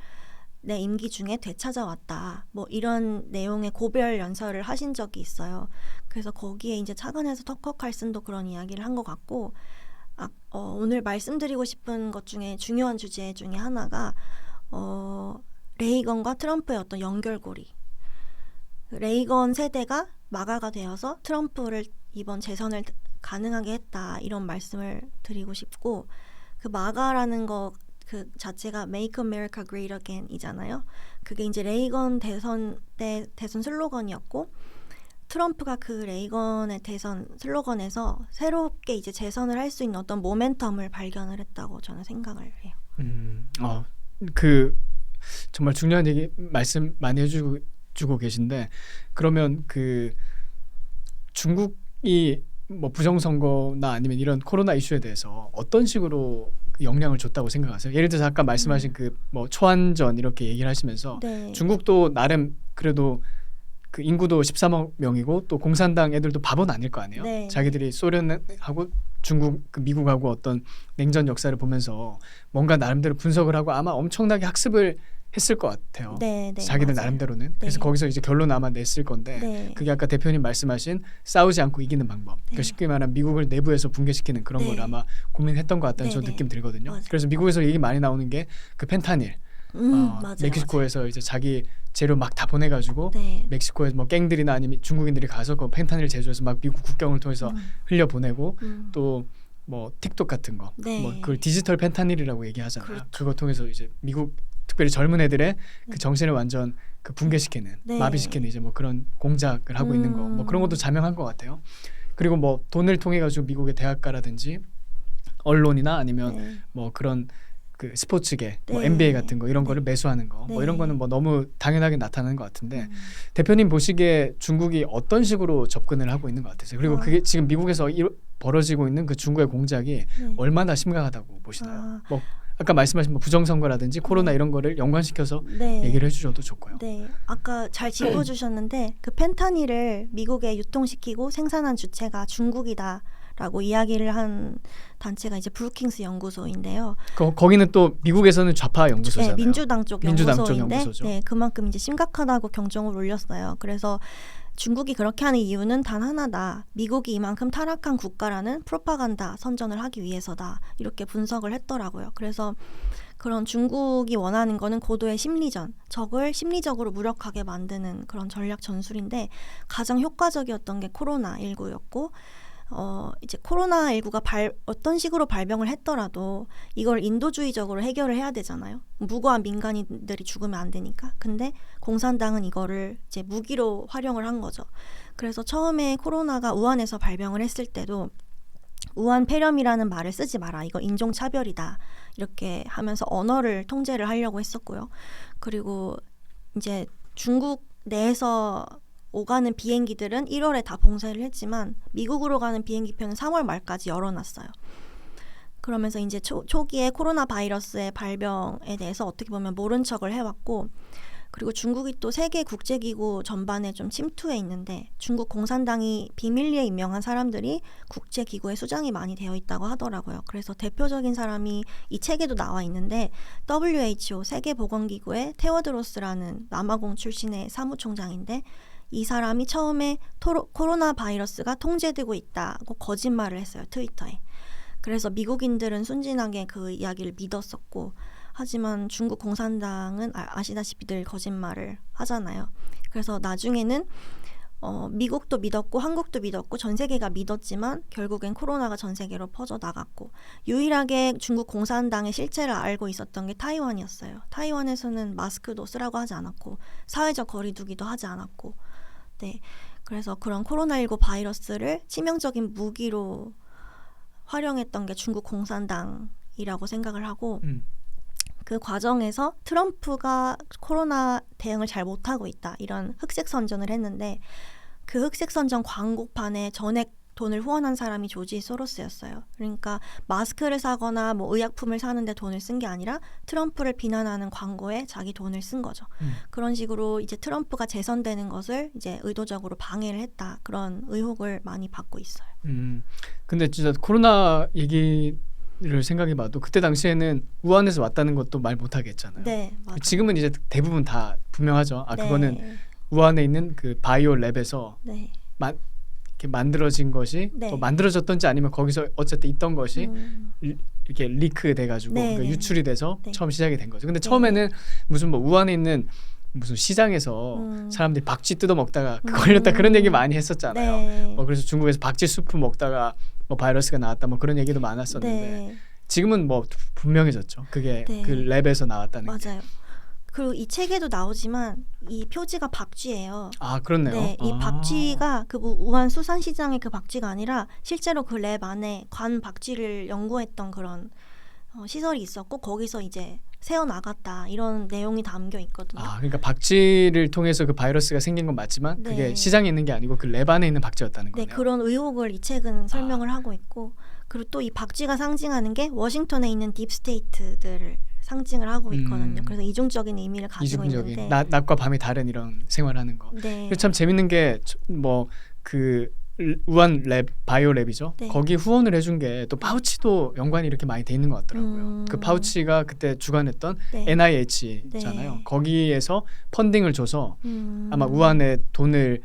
내 임기 중에 되찾아왔다. 뭐 이런 내용의 고별 연설을 하신 적이 있어요. 그래서 거기에 이제 착안해서 터커 칼슨도 그런 이야기를 한 것 같고 오늘 말씀드리고 싶은 것 중에 중요한 주제 중에 하나가 레이건과 트럼프의 어떤 연결고리. 레이건 세대가 마가가 되어서 트럼프를 이번 재선을 가능하게 했다. 이런 말씀을 드리고 싶고 그 마가라는 거 그 자체가 Make America Great Again 이잖아요. 그게 이제 레이건 대선 때 대선 슬로건이었고 트럼프가 그 레이건의 대선 슬로건에서 새롭게 이제 재선을 할 수 있는 어떤 모멘텀을 발견을 했다고 저는 생각을 해요. 그 정말 중요한 얘기 말씀 많이 해주고 계신데 그러면 그 중국이 뭐 부정선거나 아니면 이런 코로나 이슈에 대해서 어떤 식으로 영향을 줬다고 생각하세요? 예를 들어서 아까 말씀하신 그 뭐 초안전 이렇게 얘기를 하시면서 네. 중국도 나름 그래도 그 인구도 13억 명이고 또 공산당 애들도 바보는 아닐 거 아니에요. 네. 자기들이 소련하고 미국하고 어떤 냉전 역사를 보면서 뭔가 나름대로 분석을 하고 아마 엄청나게 학습을 했을 것 같아요. 네, 네, 자기들 맞아요. 나름대로는. 그래서 네. 거기서 이제 결론 아마 냈을 건데 네. 그게 아까 대표님 말씀하신 싸우지 않고 이기는 방법. 그러니까 쉽게 말하면 미국을 내부에서 붕괴시키는 그런 네. 걸 아마 고민했던 것 같다는 네, 저 네. 느낌 들거든요. 맞아요. 그래서 미국에서 얘기 많이 나오는 게 그 펜타닐. 맞아요. 멕시코에서 이제 자기 재료 막 다 보내가지고 네. 멕시코에 뭐 갱들이나 아니면 중국인들이 가서 그 펜타닐 제조해서 막 미국 국경을 통해서 흘려 보내고 또 뭐 틱톡 같은 거, 네. 뭐 그걸 디지털 펜타닐이라고 얘기하잖아요. 그렇죠. 그거 통해서 이제 미국 특별히 젊은 애들의 그 정신을 완전 그 붕괴시키는, 네. 마비시키는 이제 뭐 그런 공작을 하고 있는 거, 뭐 그런 것도 자명한 것 같아요. 그리고 뭐 돈을 통해 가지고 미국의 대학가라든지 언론이나 아니면 네. 뭐 그런 그 스포츠계, 뭐 네. NBA 같은 거 이런 네. 거를 매수하는 거, 뭐 네. 이런 거는 뭐 너무 당연하게 나타나는 것 같은데 대표님 보시기에 중국이 어떤 식으로 접근을 하고 있는 것 같으세요? 그리고 그게 지금 미국에서 벌어지고 있는 그 중국의 공작이 네. 얼마나 심각하다고 보시나요? 아. 뭐 아까 말씀하신 뭐 부정선거라든지 코로나 이런 거를 연관시켜서 네. 얘기를 해주셔도 좋고요. 네, 아까 잘 짚어주셨는데 그 펜타닐을 미국에 유통시키고 생산한 주체가 중국이다라고 이야기를 한 단체가 이제 브루킹스 연구소인데요. 거기는 또 미국에서는 좌파 연구소잖아요. 네, 민주당 쪽 민주당 쪽 연구소인데, 연구소죠. 네, 그만큼 이제 심각하다고 경종을 울렸어요. 그래서 중국이 그렇게 하는 이유는 단 하나다. 미국이 이만큼 타락한 국가라는 프로파간다 선전을 하기 위해서다. 이렇게 분석을 했더라고요. 그래서 그런 중국이 원하는 거는 고도의 심리전, 적을 심리적으로 무력하게 만드는 그런 전략 전술인데 가장 효과적이었던 게 코로나19였고 이제 코로나19가 어떤 식으로 발병을 했더라도 이걸 인도주의적으로 해결을 해야 되잖아요. 무고한 민간인들이 죽으면 안 되니까. 근데 공산당은 이거를 이제 무기로 활용을 한 거죠. 그래서 처음에 코로나가 우한에서 발병을 했을 때도 우한 폐렴이라는 말을 쓰지 마라. 이거 인종차별이다. 이렇게 하면서 언어를 통제를 하려고 했었고요. 그리고 이제 중국 내에서 오가는 비행기들은 1월에 다 봉쇄를 했지만 미국으로 가는 비행기표는 3월 말까지 열어놨어요. 그러면서 이제 초기에 코로나 바이러스의 발병에 대해서 어떻게 보면 모른 척을 해왔고 그리고 중국이 또 세계 국제기구 전반에 좀 침투해 있는데 중국 공산당이 비밀리에 임명한 사람들이 국제기구에 수장이 많이 되어 있다고 하더라고요. 그래서 대표적인 사람이 이 책에도 나와 있는데 WHO 세계보건기구의 테워드로스라는 남아공 출신의 사무총장인데 이 사람이 처음에 코로나 바이러스가 통제되고 있다고 거짓말을 했어요. 트위터에. 그래서 미국인들은 순진하게 그 이야기를 믿었었고 하지만 중국 공산당은 아시다시피 늘 거짓말을 하잖아요. 그래서 나중에는 미국도 믿었고 한국도 믿었고 전 세계가 믿었지만 결국엔 코로나가 전 세계로 퍼져나갔고 유일하게 중국 공산당의 실체를 알고 있었던 게 타이완이었어요. 타이완에서는 마스크도 쓰라고 하지 않았고 사회적 거리 두기도 하지 않았고 네, 그래서 그런 코로나19 바이러스를 치명적인 무기로 활용했던 게 중국 공산당이라고 생각을 하고 그 과정에서 트럼프가 코로나 대응을 잘 못하고 있다 이런 흑색 선전을 했는데 그 흑색 선전 광고판에 전액 돈을 후원한 사람이 조지 소로스였어요. 그러니까 마스크를 사거나 뭐 의약품을 사는데 돈을 쓴 게 아니라 트럼프를 비난하는 광고에 자기 돈을 쓴 거죠. 그런 식으로 이제 트럼프가 재선되는 것을 이제 의도적으로 방해를 했다. 그런 의혹을 많이 받고 있어요. 근데 진짜 코로나 얘기를 생각해봐도 그때 당시에는 우한에서 왔다는 것도 말 못하게 했잖아요. 네, 맞아요. 지금은 이제 대부분 다 분명하죠. 네. 그거는 우한에 있는 그 바이오 랩에서 네. 이렇게 만들어진 것이 네. 또 만들어졌던지 아니면 거기서 어쨌든 있던 것이 이렇게 리크 돼가지고 네, 그러니까 네. 유출이 돼서 네. 처음 시작이 된 거죠. 근데 네. 처음에는 무슨 뭐 우한에 있는 무슨 시장에서 사람들이 박쥐 뜯어 먹다가 걸렸다 그런 얘기 많이 했었잖아요. 네. 그래서 중국에서 박쥐 수프 먹다가 뭐 바이러스가 나왔다 뭐 그런 얘기도 많았었는데 네. 지금은 뭐 분명해졌죠. 그게 네. 그 랩에서 나왔다는 게. 맞아요. 그리고 이 책에도 나오지만 이 표지가 박쥐예요. 그렇네요. 네, 이 박쥐가 그 우한 수산시장의 그 박쥐가 아니라 실제로 그 랩 안에 관 박쥐를 연구했던 그런 시설이 있었고 거기서 이제 새어 나갔다 이런 내용이 담겨 있거든요. 그러니까 박쥐를 통해서 그 바이러스가 생긴 건 맞지만 네. 그게 시장에 있는 게 아니고 그 랩 안에 있는 박쥐였다는 네, 거네요. 그런 의혹을 이 책은 설명을 하고 있고 그리고 또 이 박쥐가 상징하는 게 워싱턴에 있는 딥스테이트들을 상징을 하고 있거든요. 그래서 이중적인 의미를 가지고 이중적인 있는데 낮과 밤이 다른 이런 생활하는 거. 네. 참 재밌는 게 뭐 그 우한 랩 바이오 랩이죠. 네. 거기 후원을 해준 게 또 파우치도 연관이 이렇게 많이 돼 있는 것 같더라고요. 그 파우치가 그때 주관했던 네. NIH잖아요. 네. 거기에서 펀딩을 줘서 아마 음. 우한에 돈을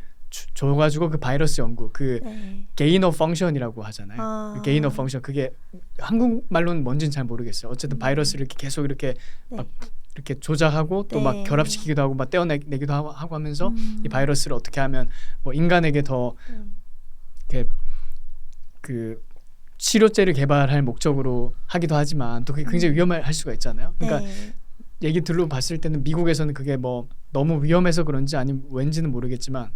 줘가지고 그 바이러스 연구 그 네. 게인 오브 펑션이라고 하잖아요. 아. 게인 오브 펑션 그게 한국말로는 뭔지는 잘 모르겠어요. 어쨌든 바이러스를 이렇게 계속 이렇게 네. 막 이렇게 조작하고 또 막 네. 결합시키기도 하고 막 떼어내기도 하고 하면서 음. 이 바이러스를 어떻게 하면 뭐 인간에게 더 이렇게 그 치료제를 개발할 목적으로 하기도 하지만 또 그게 굉장히 위험할 수가 있잖아요. 그러니까 네. 얘기 들어봤을 때는 미국에서는 그게 뭐 너무 위험해서 그런지 아니면 왠지는 모르겠지만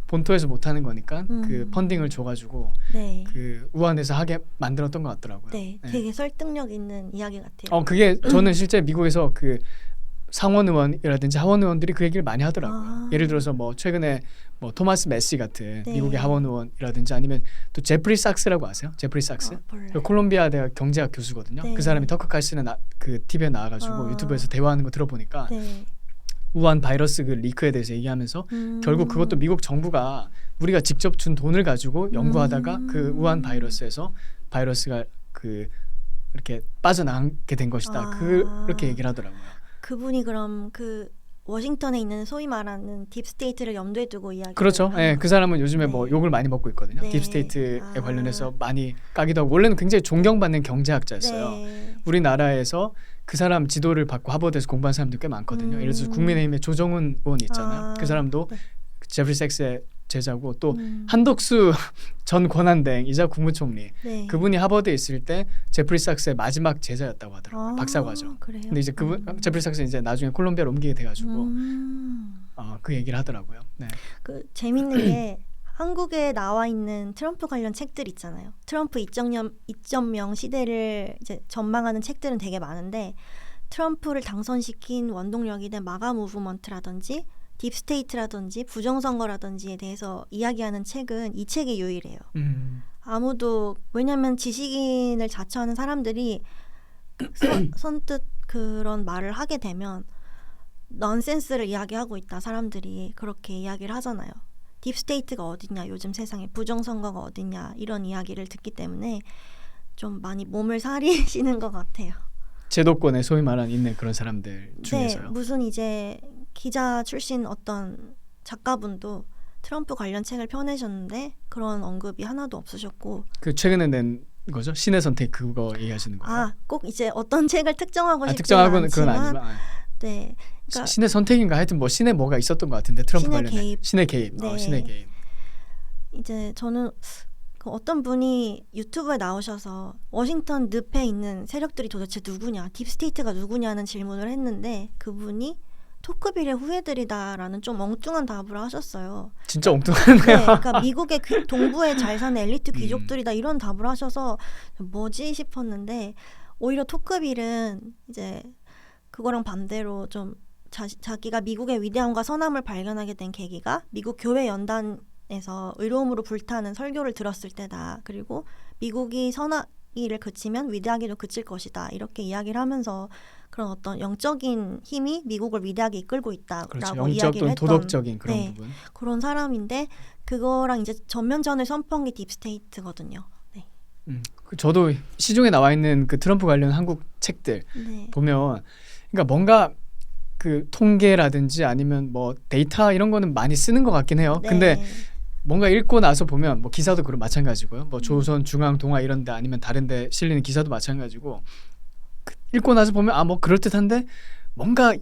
본토에서 못하는 거니까 그 펀딩을 줘가지고 네. 그 우한에서 하게 만들었던 것 같더라고요. 네. 네. 되게 설득력 있는 이야기 같아요. 그게 저는 실제 미국에서 그 상원 의원이라든지 하원 의원들이 그 얘기를 많이 하더라고요. 아. 예를 들어서 뭐 최근에 뭐 토마스 메시 같은 네. 미국의 하원 의원이라든지 아니면 또 제프리 sak스라고 아세요? 제프리 sak스? 몰라요. 그 콜롬비아 대학 경제학 교수거든요. 네. 그 사람이 터커 칼슨에 그 TV에 나와가지고 아. 유튜브에서 대화하는 거 들어보니까 네. 우한 바이러스 그 리크에 대해서 얘기하면서 결국 그것도 미국 정부가 우리가 직접 준 돈을 가지고 연구하다가 그 우한 바이러스에서 바이러스가 그 이렇게 빠져나가게 된 것이다. 아. 그렇게 얘기를 하더라고요. 그분이 그럼 그 워싱턴에 있는 소위 말하는 딥스테이트를 염두에 두고 이야기. 그렇죠. 예, 그 사람은 요즘에 네. 뭐 욕을 많이 먹고 있거든요. 네. 딥스테이트에 아. 관련해서 많이 까기도 하고 원래는 굉장히 존경받는 경제학자였어요. 네. 우리나라에서 그 사람 지도를 받고 하버드에서 공부한 사람들 꽤 많거든요. 예를 들어서 국민의힘의 조정훈 의원 있잖아요. 아. 그 사람도 네. 제프리 섹스의 제자고 또 한덕수 전 권한대행이자 국무총리 네. 그분이 하버드에 있을 때 제프리 삭스의 마지막 제자였다고 하더라고요. 아, 박사과정. 그래요? 근데 이제 그분 제프리 삭스는 이제 나중에 콜롬비아로 옮기게 돼가지고 음. 그 얘기를 하더라고요. 네. 그 재밌는 게 한국에 나와 있는 트럼프 관련 책들 있잖아요. 트럼프 2.0 시대를 이제 전망하는 책들은 되게 많은데 트럼프를 당선시킨 원동력이 된 마가 무브먼트라든지 딥스테이트라든지 부정선거라든지에 대해서 이야기하는 책은 이 책이 유일해요. 아무도 왜냐하면 지식인을 자처하는 사람들이 선뜻 그런 말을 하게 되면 넌센스를 이야기하고 있다. 사람들이 그렇게 이야기를 하잖아요. 딥스테이트가 어디냐, 요즘 세상에 부정선거가 어디냐 이런 이야기를 듣기 때문에 좀 많이 몸을 사리시는 것 같아요. 제도권에 소위 말하는 있는 그런 사람들 중에서요. 네, 무슨 이제 기자 출신 어떤 작가분도 트럼프 관련 책을 펴내셨는데 그런 언급이 하나도 없으셨고 그 최근에 낸 거죠? 신의 선택 그거 얘기하시는 거예요? 꼭 이제 어떤 책을 특정하고 싶지는 특정하고는 그건 않지만 아니지만 네, 그러니까 신의 선택인가 하여튼 뭐 신의 뭐가 있었던 것 같은데 트럼프 신의 관련해 개입. 신의 개입. 네. 신의 개입. 이제 저는 그 어떤 분이 유튜브에 나오셔서 워싱턴 늪에 있는 세력들이 도대체 누구냐, 딥스테이트가 누구냐는 질문을 했는데 그분이 토크빌의 후예들이다라는 좀 엉뚱한 답을 하셨어요. 진짜 엉뚱하네요. 네, 그러니까 미국의 동부에 잘 사는 엘리트 귀족들이다 이런 답을 하셔서 뭐지 싶었는데 오히려 토크빌은 이제 그거랑 반대로 좀 자기가 미국의 위대함과 선함을 발견하게 된 계기가 미국 교회 연단에서 의로움으로 불타는 설교를 들었을 때다. 그리고 미국이 선하기를 그치면 위대하기도 그칠 것이다. 이렇게 이야기를 하면서 그런 어떤 영적인 힘이 미국을 위대하게 이끌고 있다라고 그렇죠. 영적 이야기를 또는 했던 도덕적인 그런 네, 부분. 그런 사람인데 그거랑 이제 전면전을 선포한 게 딥스테이트거든요. 네. 저도 시중에 나와 있는 그 트럼프 관련 한국 책들 네. 보면 그러니까 뭔가 그 통계라든지 아니면 뭐 데이터 이런 거는 많이 쓰는 것 같긴 해요. 네. 근데 뭔가 읽고 나서 보면 뭐 기사도 그런 마찬가지고요. 뭐 조선, 중앙, 동아 이런 데 아니면 다른 데 실리는 기사도 마찬가지고 읽고 나서 보면 뭐 그럴듯한데 뭔가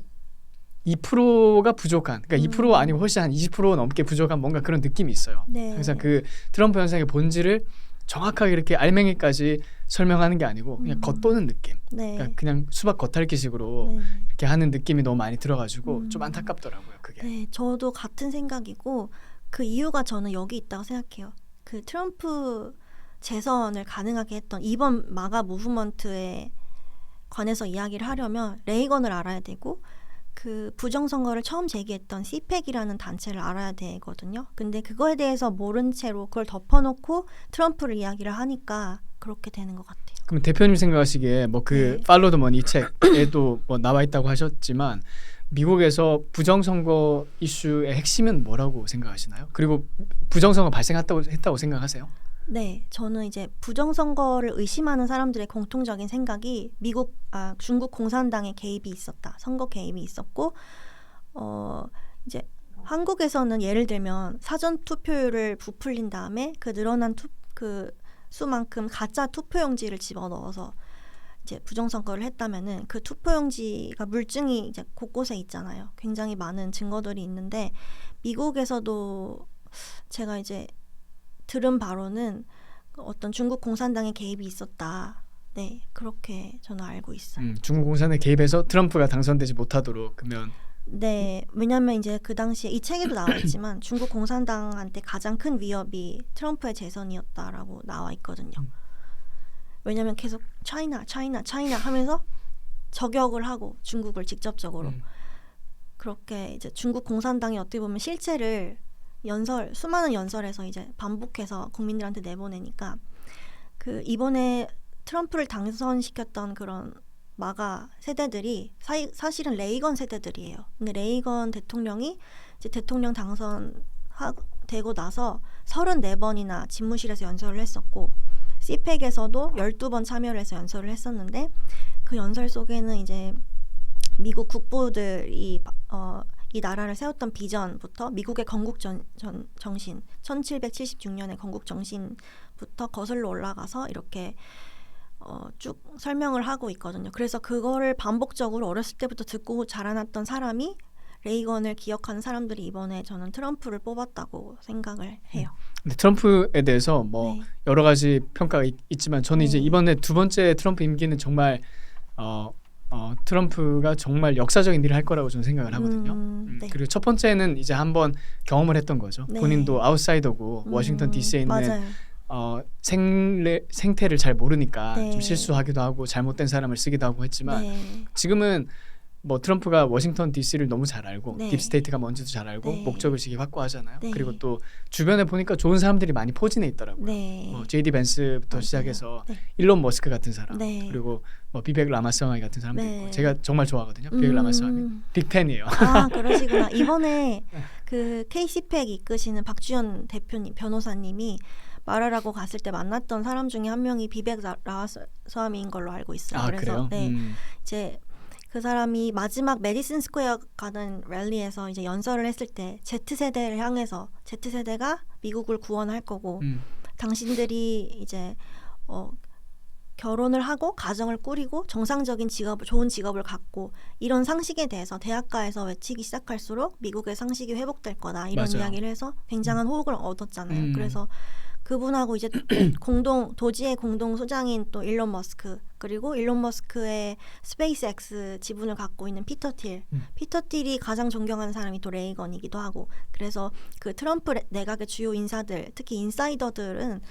2%가 부족한 그러니까 2% 아니고 훨씬 한 20% 넘게 부족한 뭔가 그런 느낌이 있어요. 네. 항상 그 트럼프 현상의 본질을 정확하게 이렇게 알맹이까지 설명하는 게 아니고 그냥 겉도는 느낌. 네. 그러니까 그냥 수박 겉핥기식으로 네. 이렇게 하는 느낌이 너무 많이 들어가지고 좀 안타깝더라고요. 그게. 네, 저도 같은 생각이고 그 이유가 저는 여기 있다고 생각해요. 그 트럼프 재선을 가능하게 했던 이번 마가 무브먼트에 관해서 이야기를 하려면 레이건을 알아야 되고 그 부정선거를 처음 제기했던 CPAC이라는 단체를 알아야 되거든요. 근데 그거에 대해서 모른 채로 그걸 덮어놓고 트럼프를 이야기를 하니까 그렇게 되는 것 같아요. 그럼 대표님 생각하시기에 뭐 그 네. 팔로우 더 머니 이 책에도 뭐 나와 있다고 하셨지만 미국에서 부정선거 이슈의 핵심은 뭐라고 생각하시나요? 그리고 부정선거 발생했다고 생각하세요? 네, 저는 이제 부정선거를 의심하는 사람들의 공통적인 생각이 중국 공산당의 개입이 있었다. 선거 개입이 있었고, 이제 한국에서는 예를 들면 사전 투표율을 부풀린 다음에 그 늘어난 그 수만큼 가짜 투표용지를 집어넣어서 이제 부정선거를 했다면은 그 투표용지가 물증이 이제 곳곳에 있잖아요. 굉장히 많은 증거들이 있는데 미국에서도 제가 이제 들은 바로는 어떤 중국 공산당의 개입이 있었다. 네, 그렇게 저는 알고 있어요. 중국 공산당에 개입해서 트럼프가 당선되지 못하도록 그러면 네, 왜냐하면 이제 그 당시에 이 책에도 나와 있지만 중국 공산당한테 가장 큰 위협이 트럼프의 재선이었다라고 나와 있거든요. 왜냐하면 계속 차이나 하면서 저격을 하고 중국을 직접적으로 그렇게 이제 중국 공산당이 어떻게 보면 실체를 수많은 연설에서 이제 반복해서 국민들한테 내보내니까 그 이번에 트럼프를 당선시켰던 그런 마가 세대들이 사실은 레이건 세대들이에요. 근데 레이건 대통령이 이제 대통령 당선되고 나서 34번이나 집무실에서 연설을 했었고 CPEC에서도 12번 참여를 해서 연설을 했었는데 그 연설 속에는 이제 미국 국부들이 이 나라를 세웠던 비전부터 미국의 건국 정신 1776년의 건국 정신부터 거슬러 올라가서 이렇게 쭉 설명을 하고 있거든요. 그래서 그거를 반복적으로 어렸을 때부터 듣고 자라났던 사람이 레이건을 기억하는 사람들이 이번에 저는 트럼프를 뽑았다고 생각을 해요. 근데 트럼프에 대해서 뭐 네. 여러 가지 평가가 있지만 저는 이제 네. 이번에 두 번째 트럼프 임기는 정말 트럼프가 정말 역사적인 일을 할 거라고 저는 생각을 하거든요. 네. 그리고 첫 번째는 이제 한번 경험을 했던 거죠. 네. 본인도 아웃사이더고 워싱턴 DC에 있는 맞아요. 생태를 잘 모르니까 네. 좀 실수하기도 하고 잘못된 사람을 쓰기도 하고 했지만 네. 지금은 뭐 트럼프가 워싱턴 DC를 너무 잘 알고 네. 딥스테이트가 뭔지도 잘 알고 네. 목적의식이 확고하잖아요. 네. 그리고 또 주변에 보니까 좋은 사람들이 많이 포진해 있더라고요. 네. 뭐 JD 벤스부터 맞아요. 시작해서 네. 일론 머스크 같은 사람 네. 그리고 뭐 비벡 라마스와미 같은 사람도 네. 있고 제가 정말 좋아하거든요. 비벡 라마스와미 빅팬이에요. 아, 그러시구나. 이번에 그 KCPEC 이끄시는 박주연 대표님 변호사님이 말하라고 갔을 때 만났던 사람 중에 한 명이 비벡 라마스와미인 걸로 알고 있어요. 아, 그래서 그래요? 네, 이제 그 사람이 마지막 메디슨 스퀘어 가는 랠리에서 이제 연설을 했을 때 Z세대를 향해서 Z세대가 미국을 구원할 거고 당신들이 이제 결혼을 하고 가정을 꾸리고 정상적인 좋은 직업을 갖고 이런 상식에 대해서 대학가에서 외치기 시작할수록 미국의 상식이 회복될 거다 이런 맞아요. 이야기를 해서 굉장한 호응을 얻었잖아요. 음. 그래서 그분하고 이제 도지의 공동 소장인 또 일론 머스크 그리고 일론 머스크의 스페이스X 지분을 갖고 있는 피터 틸이 가장 존경하는 사람이 또 레이건이기도 하고 그래서 그 트럼프 내각의 주요 인사들 특히 인사이더들은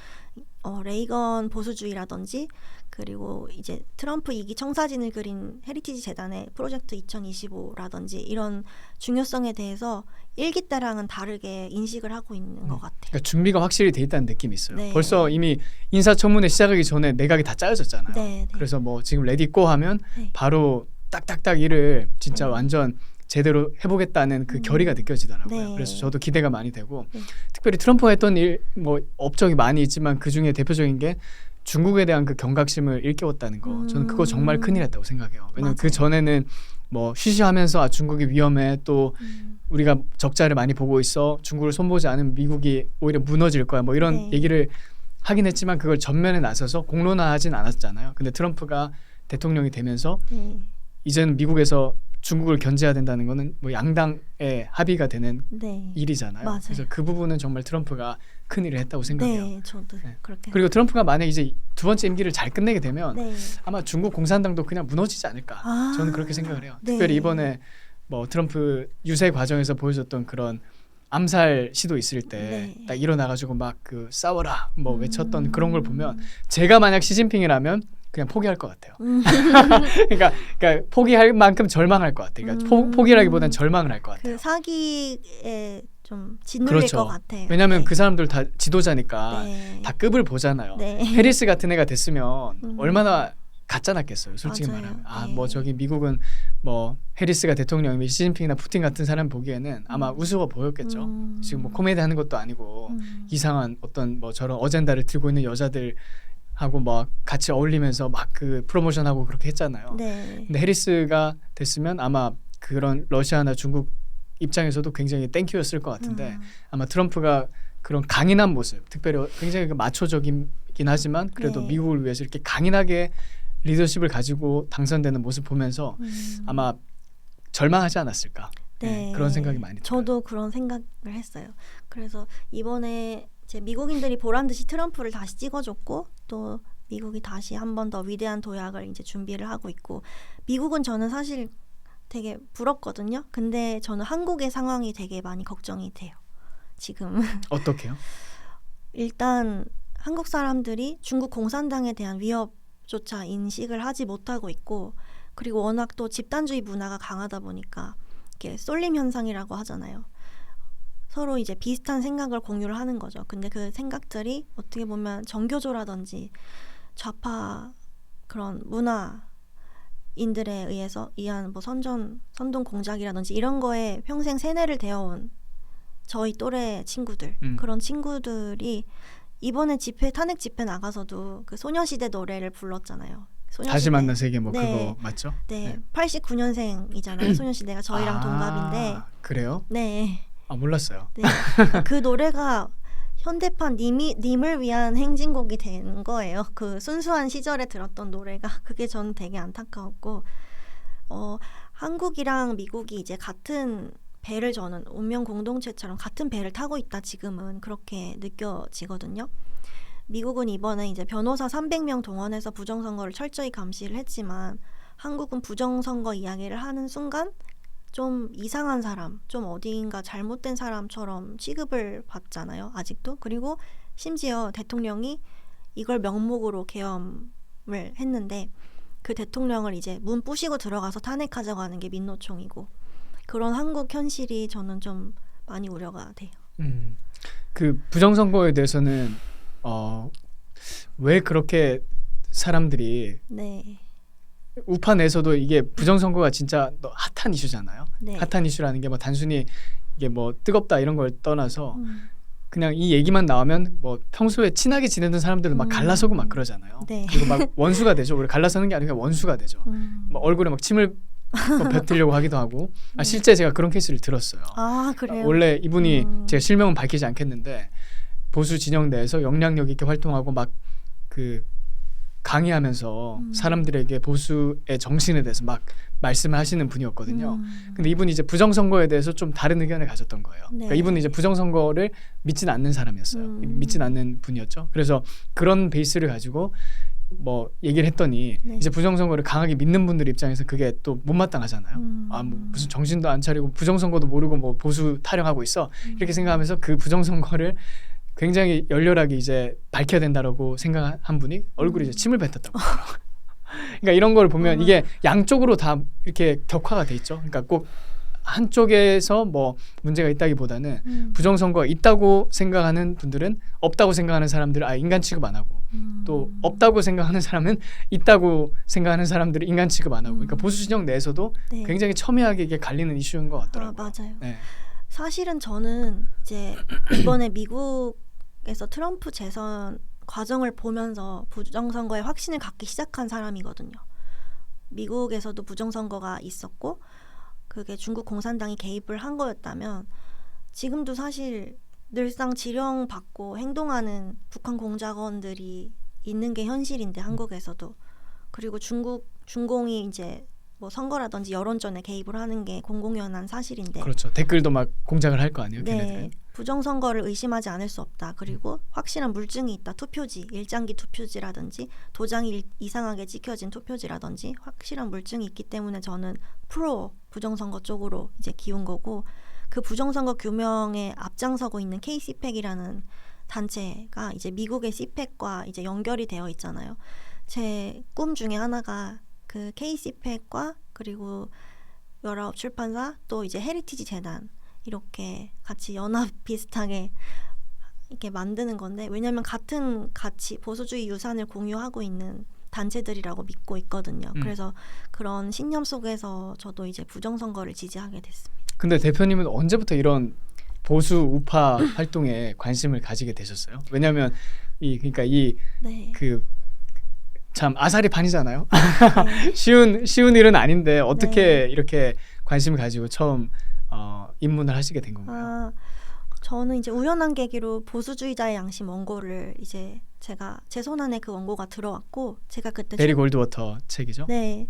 레이건 보수주의라든지 그리고 이제 트럼프 2기 청사진을 그린 헤리티지 재단의 프로젝트 2025라든지 이런 중요성에 대해서 1기 때랑은 다르게 인식을 하고 있는 것 같아요. 그러니까 준비가 확실히 돼 있다는 느낌이 있어요. 네. 벌써 이미 인사청문회 시작하기 전에 내각이 다 짜여졌잖아요. 네, 네. 그래서 뭐 지금 레디고 하면 네. 바로 딱딱딱 일을 진짜 완전 제대로 해보겠다는 그 결의가 느껴지더라고요. 네. 그래서 저도 기대가 많이 되고 네. 특별히 트럼프가 했던 일 뭐 업적이 많이 있지만 그 중에 대표적인 게 중국에 대한 그 경각심을 일깨웠다는 거. 저는 그거 정말 큰일 했다고 생각해요. 왜냐면 그 전에는 뭐 쉬쉬하면서 중국이 위험해 또 우리가 적자를 많이 보고 있어 중국을 손보지 않으면 미국이 오히려 무너질 거야 뭐 이런 네. 얘기를 하긴 했지만 그걸 전면에 나서서 공론화하진 않았잖아요. 근데 트럼프가 대통령이 되면서 네. 이제는 미국에서 중국을 견제해야 된다는 거는 뭐 양당의 합의가 되는 네. 일이잖아요. 맞아요. 그래서 그 부분은 정말 트럼프가 큰 일을 했다고 생각해요. 네, 저도 네. 그렇게. 그리고 트럼프가 만약 이제 두 번째 임기를 잘 끝내게 되면 네. 아마 중국 공산당도 그냥 무너지지 않을까. 저는 그렇게 생각을 해요. 네. 특별히 이번에 뭐 트럼프 유세 과정에서 보여줬던 그런 암살 시도 있을 때 딱 네. 일어나가지고 막 그 싸워라 뭐 외쳤던 그런 걸 보면 제가 만약 시진핑이라면 그냥 포기할 것 같아요. 그러니까 포기할 만큼 절망할 것 같아요. 그러니까 포기라기보다는 절망을 할 것 같아요. 그 사기에 좀 짓눌릴 그렇죠. 것 같아요. 왜냐하면 네. 그 사람들 다 지도자니까 네. 다 급을 보잖아요. 네. 해리스 같은 애가 됐으면 얼마나 같지 않았겠어요. 솔직히 맞아요. 말하면. 아, 네. 뭐 저기 미국은 뭐 해리스가 대통령이면 시진핑이나 푸틴 같은 사람 보기에는 아마 우스워 보였겠죠. 지금 뭐 코미디 하는 것도 아니고 이상한 어떤 뭐 저런 어젠다를 들고 있는 여자들 하고 막 같이 어울리면서 막 그 프로모션하고 그렇게 했잖아요. 네. 근데 해리스가 됐으면 아마 그런 러시아나 중국 입장에서도 굉장히 땡큐였을 것 같은데 아마 트럼프가 그런 강인한 모습, 특별히 굉장히 그 마초적이긴 하지만 그래도 네. 미국을 위해서 이렇게 강인하게 리더십을 가지고 당선되는 모습 보면서 아마 절망하지 않았을까. 네. 그런 생각이 많이 들어요. 저도 그런 생각을 했어요. 그래서 이번에 이제 미국인들이 보란 듯이 트럼프를 다시 찍어줬고 또 미국이 다시 한 번 더 위대한 도약을 이제 준비를 하고 있고 미국은 저는 사실 되게 부럽거든요. 근데 저는 한국의 상황이 되게 많이 걱정이 돼요. 지금 어떻게요? 일단 한국 사람들이 중국 공산당에 대한 위협조차 인식을 하지 못하고 있고 그리고 워낙 또 집단주의 문화가 강하다 보니까 이게 쏠림 현상이라고 하잖아요. 서로 이제 비슷한 생각을 공유를 하는 거죠. 근데 그 생각들이 어떻게 보면 정교조라든지 좌파 그런 문화인들에 의한 뭐 선동 공작이라든지 이런 거에 평생 세뇌를 되어온 저희 또래 친구들 그런 친구들이 이번에 탄핵 집회 나가서도 그 소녀시대 노래를 불렀잖아요. 다시 만난 세계 뭐 네. 그거 맞죠? 네, 89년생이잖아요. 소녀시대가 저희랑 동갑인데. 그래요? 네. 아, 몰랐어요. 네. 그 노래가 현대판 님을 위한 행진곡이 된 거예요. 그 순수한 시절에 들었던 노래가 그게 저는 되게 안타까웠고 한국이랑 미국이 이제 같은 배를 저는 운명 공동체처럼 같은 배를 타고 있다 지금은 그렇게 느껴지거든요. 미국은 이번에 이제 변호사 300명 동원해서 부정선거를 철저히 감시를 했지만 한국은 부정선거 이야기를 하는 순간 좀 이상한 사람, 좀 어디인가 잘못된 사람처럼 취급을 받잖아요. 아직도. 그리고 심지어 대통령이 이걸 명목으로 계엄을 했는데 그 대통령을 이제 문 부시고 들어가서 탄핵하자고 하는 게 민노총이고 그런 한국 현실이 저는 좀 많이 우려가 돼요. 그 부정선거에 대해서는 왜 그렇게 사람들이 네. 우파 내에서도 이게 부정선거가 진짜 핫한 이슈잖아요. 네. 핫한 이슈라는 게 뭐 단순히 이게 뭐 뜨겁다 이런 걸 떠나서 그냥 이 얘기만 나오면 뭐 평소에 친하게 지내던 사람들을 막 갈라서고 막 그러잖아요. 네. 그리고 막 원수가 되죠. 우리 갈라서는 게 아니라 원수가 되죠. 막 얼굴에 막 침을 뱉으려고 하기도 하고. 실제 제가 그런 케이스를 들었어요. 아, 그래요? 원래 이분이 제가 실명은 밝히지 않겠는데 보수 진영 내에서 영향력 있게 활동하고 막 그 강의하면서 사람들에게 보수의 정신에 대해서 막 말씀을 하시는 분이었거든요. 근데 이분이 이제 부정선거에 대해서 좀 다른 의견을 가졌던 거예요. 네. 그러니까 이분은 이제 부정선거를 믿진 않는 사람이었어요. 믿진 않는 분이었죠. 그래서 그런 베이스를 가지고 뭐 얘기를 했더니 네. 이제 부정선거를 강하게 믿는 분들 입장에서 그게 또 못마땅하잖아요. 아, 뭐 무슨 정신도 안 차리고 부정선거도 모르고 뭐 보수 타령하고 있어. 이렇게 생각하면서 그 부정선거를 굉장히 열렬하게 이제 밝혀야 된다라고 생각한 분이 얼굴에 이제 침을 뱉었다고. 그러니까 이런 걸 보면 이게 양쪽으로 다 이렇게 격화가 돼 있죠. 그러니까 꼭 한쪽에서 뭐 문제가 있다기보다는 부정선거가 있다고 생각하는 분들은 없다고 생각하는 사람들을 아예 인간 취급 안 하고 또 없다고 생각하는 사람은 있다고 생각하는 사람들을 인간 취급 안 하고 그러니까 보수 진영 내에서도 네. 굉장히 첨예하게 이게 갈리는 이슈인 것 같더라고요. 아, 맞아요. 네. 사실은 저는 이제 이번에 미국에서 트럼프 재선 과정을 보면서 부정선거에 확신을 갖기 시작한 사람이거든요. 미국에서도 부정선거가 있었고 그게 중국 공산당이 개입을 한 거였다면 지금도 사실 늘상 지령받고 행동하는 북한 공작원들이 있는 게 현실인데 한국에서도 그리고 중공이 이제 뭐 선거라든지 여론전에 개입을 하는 게 공공연한 사실인데 그렇죠. 댓글도 막 공작을 할 거 아니에요. 네, 걔네들은. 부정선거를 의심하지 않을 수 없다. 그리고 확실한 물증이 있다. 투표지, 일장기 투표지라든지 도장이 이상하게 찍혀진 투표지라든지 확실한 물증이 있기 때문에 저는 프로 부정선거 쪽으로 이제 기운 거고 그 부정선거 규명에 앞장서고 있는 K-CPAC이라는 단체가 이제 미국의 CPAC과 이제 연결이 되어 있잖아요. 제 꿈 중에 하나가 그 K-CPAC과 그리고 여러 출판사 또 이제 헤리티지 재단 이렇게 같이 연합 비슷하게 이렇게 만드는 건데 왜냐하면 같은 가치 보수주의 유산을 공유하고 있는 단체들이라고 믿고 있거든요. 그래서 그런 신념 속에서 저도 이제 부정선거를 지지하게 됐습니다. 근데 대표님은 언제부터 이런 보수 우파 활동에 관심을 가지게 되셨어요? 왜냐하면 그러니까 네. 참 아사리 판이잖아요. 네. 쉬운 일은 아닌데 어떻게 네. 이렇게 관심을 가지고 처음 입문을 하시게 된 건가요? 저는 이제 우연한 계기로 보수주의자의 양심 원고를 이제 제가 제 손안에 그 원고가 들어왔고 제가 그때 베리 골드워터 책이죠? 네.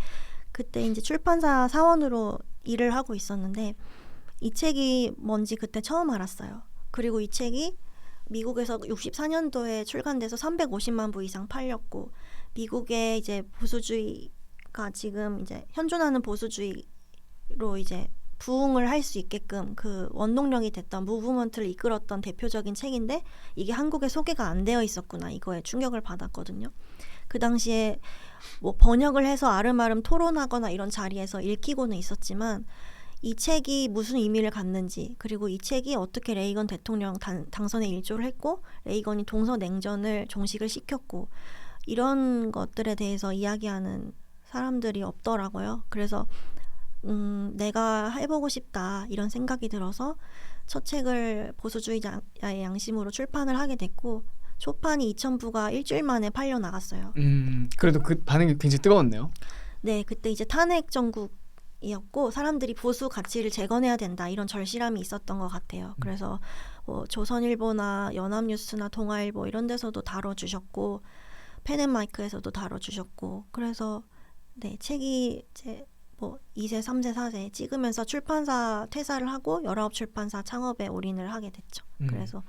그때 이제 출판사 사원으로 일을 하고 있었는데 이 책이 뭔지 그때 처음 알았어요. 그리고 이 책이 미국에서 64년도에 출간돼서 350만 부 이상 팔렸고 미국의 이제 보수주의가 지금 이제 현존하는 보수주의로 이제 부흥을 할 수 있게끔 그 원동력이 됐던 무브먼트를 이끌었던 대표적인 책인데 이게 한국에 소개가 안 되어 있었구나 이거에 충격을 받았거든요. 그 당시에 뭐 번역을 해서 아름아름 토론하거나 이런 자리에서 읽히고는 있었지만 이 책이 무슨 의미를 갖는지 그리고 이 책이 어떻게 레이건 대통령 당선에 일조를 했고 레이건이 동서냉전을 종식을 시켰고 이런 것들에 대해서 이야기하는 사람들이 없더라고요. 그래서 내가 해보고 싶다 이런 생각이 들어서 첫 책을 보수주의자의 양심으로 출판을 하게 됐고 초판이 2,000부가 일주일 만에 팔려 나갔어요. 그래도 그 반응이 굉장히 뜨거웠네요. 네, 그때 이제 탄핵 정국이었고 사람들이 보수 가치를 재건해야 된다 이런 절실함이 있었던 것 같아요. 그래서 뭐 조선일보나 연합뉴스나 동아일보 이런 데서도 다뤄주셨고 펜앤마이크에서도 다뤄주셨고 그래서 네 책이 이제 뭐 2세, 3세, 4세 찍으면서 출판사 퇴사를 하고 19출판사 창업에 올인을 하게 됐죠. 그래서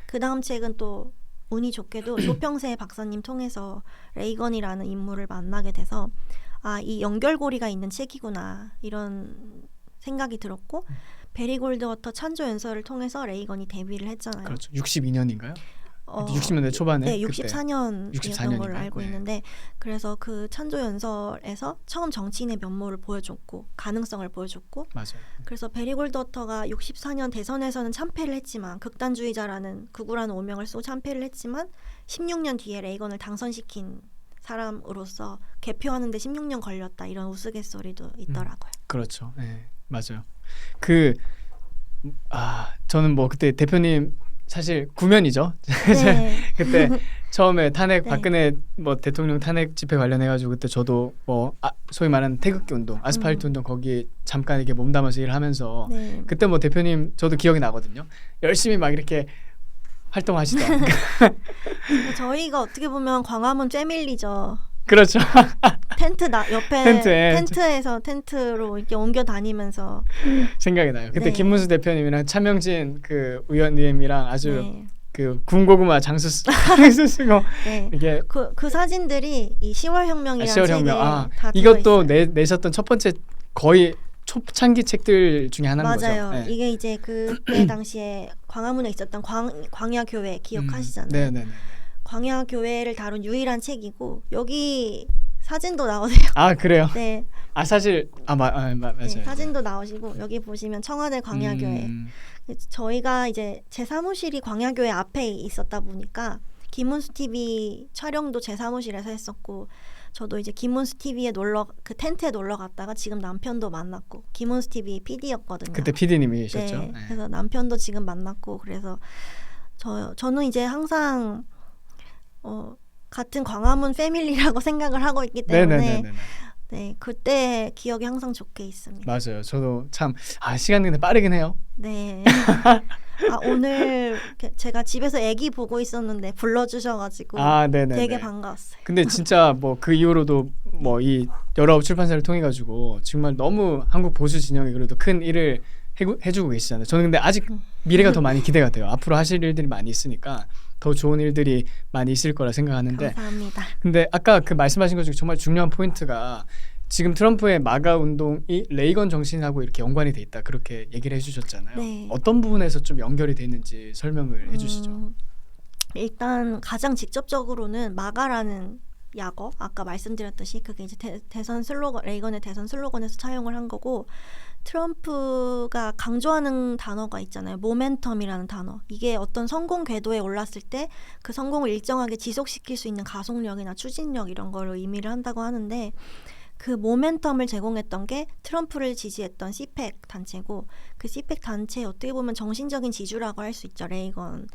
그 다음 책은 또 운이 좋게도 조평세 박사님 통해서 레이건이라는 인물을 만나게 돼서 이 연결고리가 있는 책이구나 이런 생각이 들었고 베리 골드워터 찬조 연설을 통해서 레이건이 데뷔를 했잖아요. 그렇죠. 62년인가요? 60년대 초반에? 네, 64년이었던 64년인가요? 걸로 알고 네. 있는데 그래서 그 찬조 연설에서 처음 정치인의 면모를 보여줬고 가능성을 보여줬고 맞아요. 그래서 베리 골드워터가 64년 대선에서는 참패를 했지만 극단주의자라는 극우라는 오명을 쓰고 참패를 했지만 16년 뒤에 레이건을 당선시킨 사람으로서 개표하는데 16년 걸렸다 이런 우스갯소리도 있더라고요. 그렇죠. 네, 맞아요. 저는 뭐 그때 대표님 사실 구면이죠. 네. 그때 처음에 탄핵 네. 박근혜 뭐 대통령 탄핵 집회 관련해가지고 그때 저도 뭐 소위 말하는 태극기 운동, 아스팔트 운동 거기 잠깐 이렇게 몸담아서 일을 하면서 네. 그때 뭐 대표님 저도 기억이 나거든요. 열심히 막 이렇게 활동하시던. 저희가 어떻게 보면 광화문 패밀리죠. 그렇죠. 옆에 텐트에. 텐트에서 텐트로 이렇게 옮겨 다니면서 생각이 나요. 그때 네. 김문수 대표님이랑 차명진 그 의원님이랑 아주 네. 그 군고구마 장수 쓰고 네. 이게 그 사진들이 이 10월 혁명이라는 책에 시월혁명 다 이것도 들어있어요. 내셨던 첫 번째 거의 초창기 책들 중에 하나인 맞아요. 거죠. 네. 이게 이제 그때 당시에 광화문에 있었던 광야교회 기억하시잖아요. 네네네. 광야교회를 다룬 유일한 책이고 여기 사진도 나오세요. 아 그래요? 네. 사실 맞아요. 네, 사진도 나오시고 여기 보시면 청와대 광야교회. 저희가 이제 제 사무실이 광야교회 앞에 있었다 보니까 김문수 TV 촬영도 제 사무실에서 했었고 저도 이제 김문수 TV에 그 텐트에 놀러 갔다가 지금 남편도 만났고 김문수 TV PD였거든요. 그때 PD님이셨죠. 네, 그래서 남편도 지금 만났고 그래서 저는 이제 항상 같은 광화문 패밀리라고 생각을 하고 있기 때문에 네네네네. 네, 그때 기억이 항상 좋게 있습니다. 맞아요. 저도 참 시간 근데 빠르긴 해요. 네. 오늘 제가 집에서 애기 보고 있었는데 불러주셔가지고 네네네. 되게 반가웠어요. 근데 진짜 뭐 그 이후로도 뭐 이 여러 출판사를 통해 가지고 정말 너무 한국 보수 진영이 그래도 큰 일을 해주고 계시잖아요. 저는 근데 아직 미래가 더 많이 기대가 돼요. 앞으로 하실 일들이 많이 있으니까 더 좋은 일들이 많이 있을 거라 생각하는데. 감사합니다. 근데 아까 그 말씀하신 것 중에 정말 중요한 포인트가 지금 트럼프의 마가 운동이 레이건 정신하고 이렇게 연관이 돼 있다 그렇게 얘기를 해주셨잖아요. 네. 어떤 부분에서 좀 연결이 돼 있는지 설명을 해주시죠. 일단 가장 직접적으로는 마가라는 약어 아까 말씀드렸듯이 그게 이제 대선 슬로건 레이건의 대선 슬로건에서 차용을 한 거고 트럼프가 강조하는 단어가 있잖아요. 모멘텀이라는 단어. 이게 어떤 성공 궤도에 올랐을 때 그 성공을 일정하게 지속시킬 수 있는 가속력이나 추진력 이런 거를 의미를 한다고 하는데 그 모멘텀을 제공했던 게 트럼프를 지지했던 시펙 단체고 그 시펙 단체의 어떻게 보면 정신적인 지주라고 할 수 있죠. 레이건.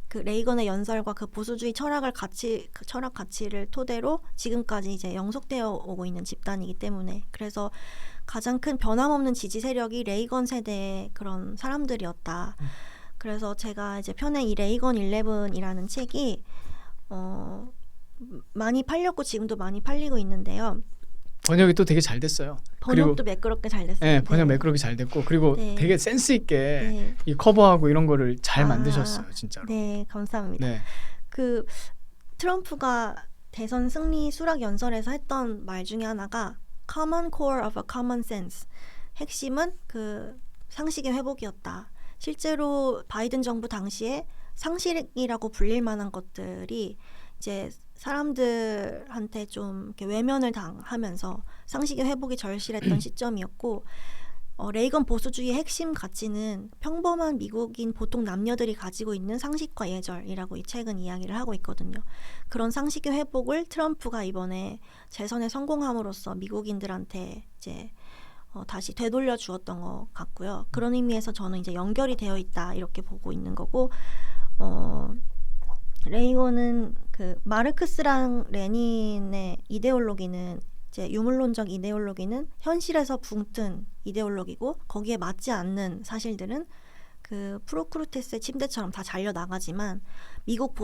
그 레이건의 연설과 그 보수주의 그 철학 가치를 토대로 지금까지 이제 영속되어 오고 있는 집단이기 때문에 그래서 가장 큰 변함없는 지지 세력이 레이건 세대의 그런 사람들이었다. 그래서 제가 이제 펴낸 이 레이건 11이라는 책이 많이 팔렸고 지금도 많이 팔리고 있는데요. 번역이 또 되게 잘 됐어요. 번역도 매끄럽게 잘 됐어요. 네, 번역 매끄럽게 잘 됐고 그리고 네. 되게 센스 있게 네. 이 커버하고 이런 거를 잘 아, 만드셨어요, 진짜로. 네, 감사합니다. 네. 그 트럼프가 대선 승리 수락 연설에서 했던 말 중에 하나가 Common Core of a Common Sense. 핵심은 그 상식의 회복이었다. 실제로 바이든 정부 당시에 상식이라고 불릴 만한 것들이 이제 사람들한테 좀 이렇게 외면을 당하면서 상식의 회복이 절실했던 시점이었고 레이건 보수주의의 핵심 가치는 평범한 미국인 보통 남녀들이 가지고 있는 상식과 예절이라고 이 책은 이야기를 하고 있거든요. 그런 상식의 회복을 트럼프가 이번에 재선에 성공함으로써 미국인들한테 이제 다시 되돌려 주었던 것 같고요. 그런 의미에서 저는 이제 연결이 되어 있다 이렇게 보고 있는 거고 레이건은 그 마르크스랑 레닌의 이데올로기는 이제 유물론적 이데올로기는 현실에서 붕뜬 이데올로기고 거기에 맞지 않는 사실들은 그 프로크루테스의 침대처럼 다 잘려 나가지만 미국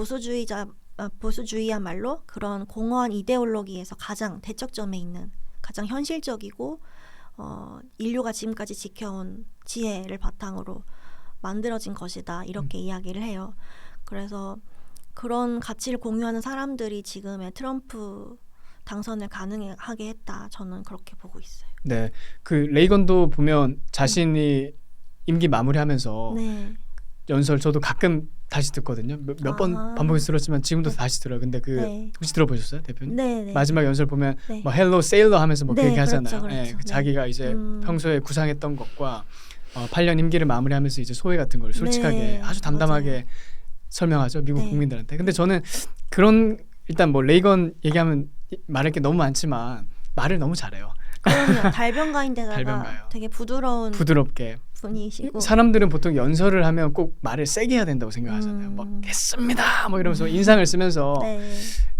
보수주의야말로 그런 공허한 이데올로기에서 가장 대척점에 있는 가장 현실적이고 인류가 지금까지 지켜온 지혜를 바탕으로 만들어진 것이다 이렇게 이야기를 해요. 그래서 그런 가치를 공유하는 사람들이 지금의 트럼프 당선을 가능하게 했다. 저는 그렇게 보고 있어요. 네, 그 레이건도 보면 자신이 임기 마무리하면서 네. 연설 저도 가끔 다시 듣거든요. 몇 번 반복해서 들었지만 지금도 다시 들어요. 근데 그 네. 혹시 들어보셨어요, 대표님? 네. 마지막 연설 보면 네. 뭐 헬로 세일러 하면서 뭐 네, 그 얘기 그렇죠, 하잖아요. 그렇죠. 네, 네. 자기가 이제 평소에 구상했던 것과 8년 임기를 마무리하면서 이제 소회 같은 걸 솔직하게 네, 아주 담담하게 맞아요. 설명하죠, 미국 네. 국민들한테. 근데 저는 그런 일단 뭐 레이건 얘기하면 말할 게 너무 많지만 말을 너무 잘해요. 그럼요. 달변가인데다가 달변가요. 되게 부드러운 부드럽게. 분이시고 사람들은 보통 연설을 하면 꼭 말을 세게 해야 된다고 생각하잖아요. 막 했습니다 뭐 이러면서 인상을 쓰면서 네.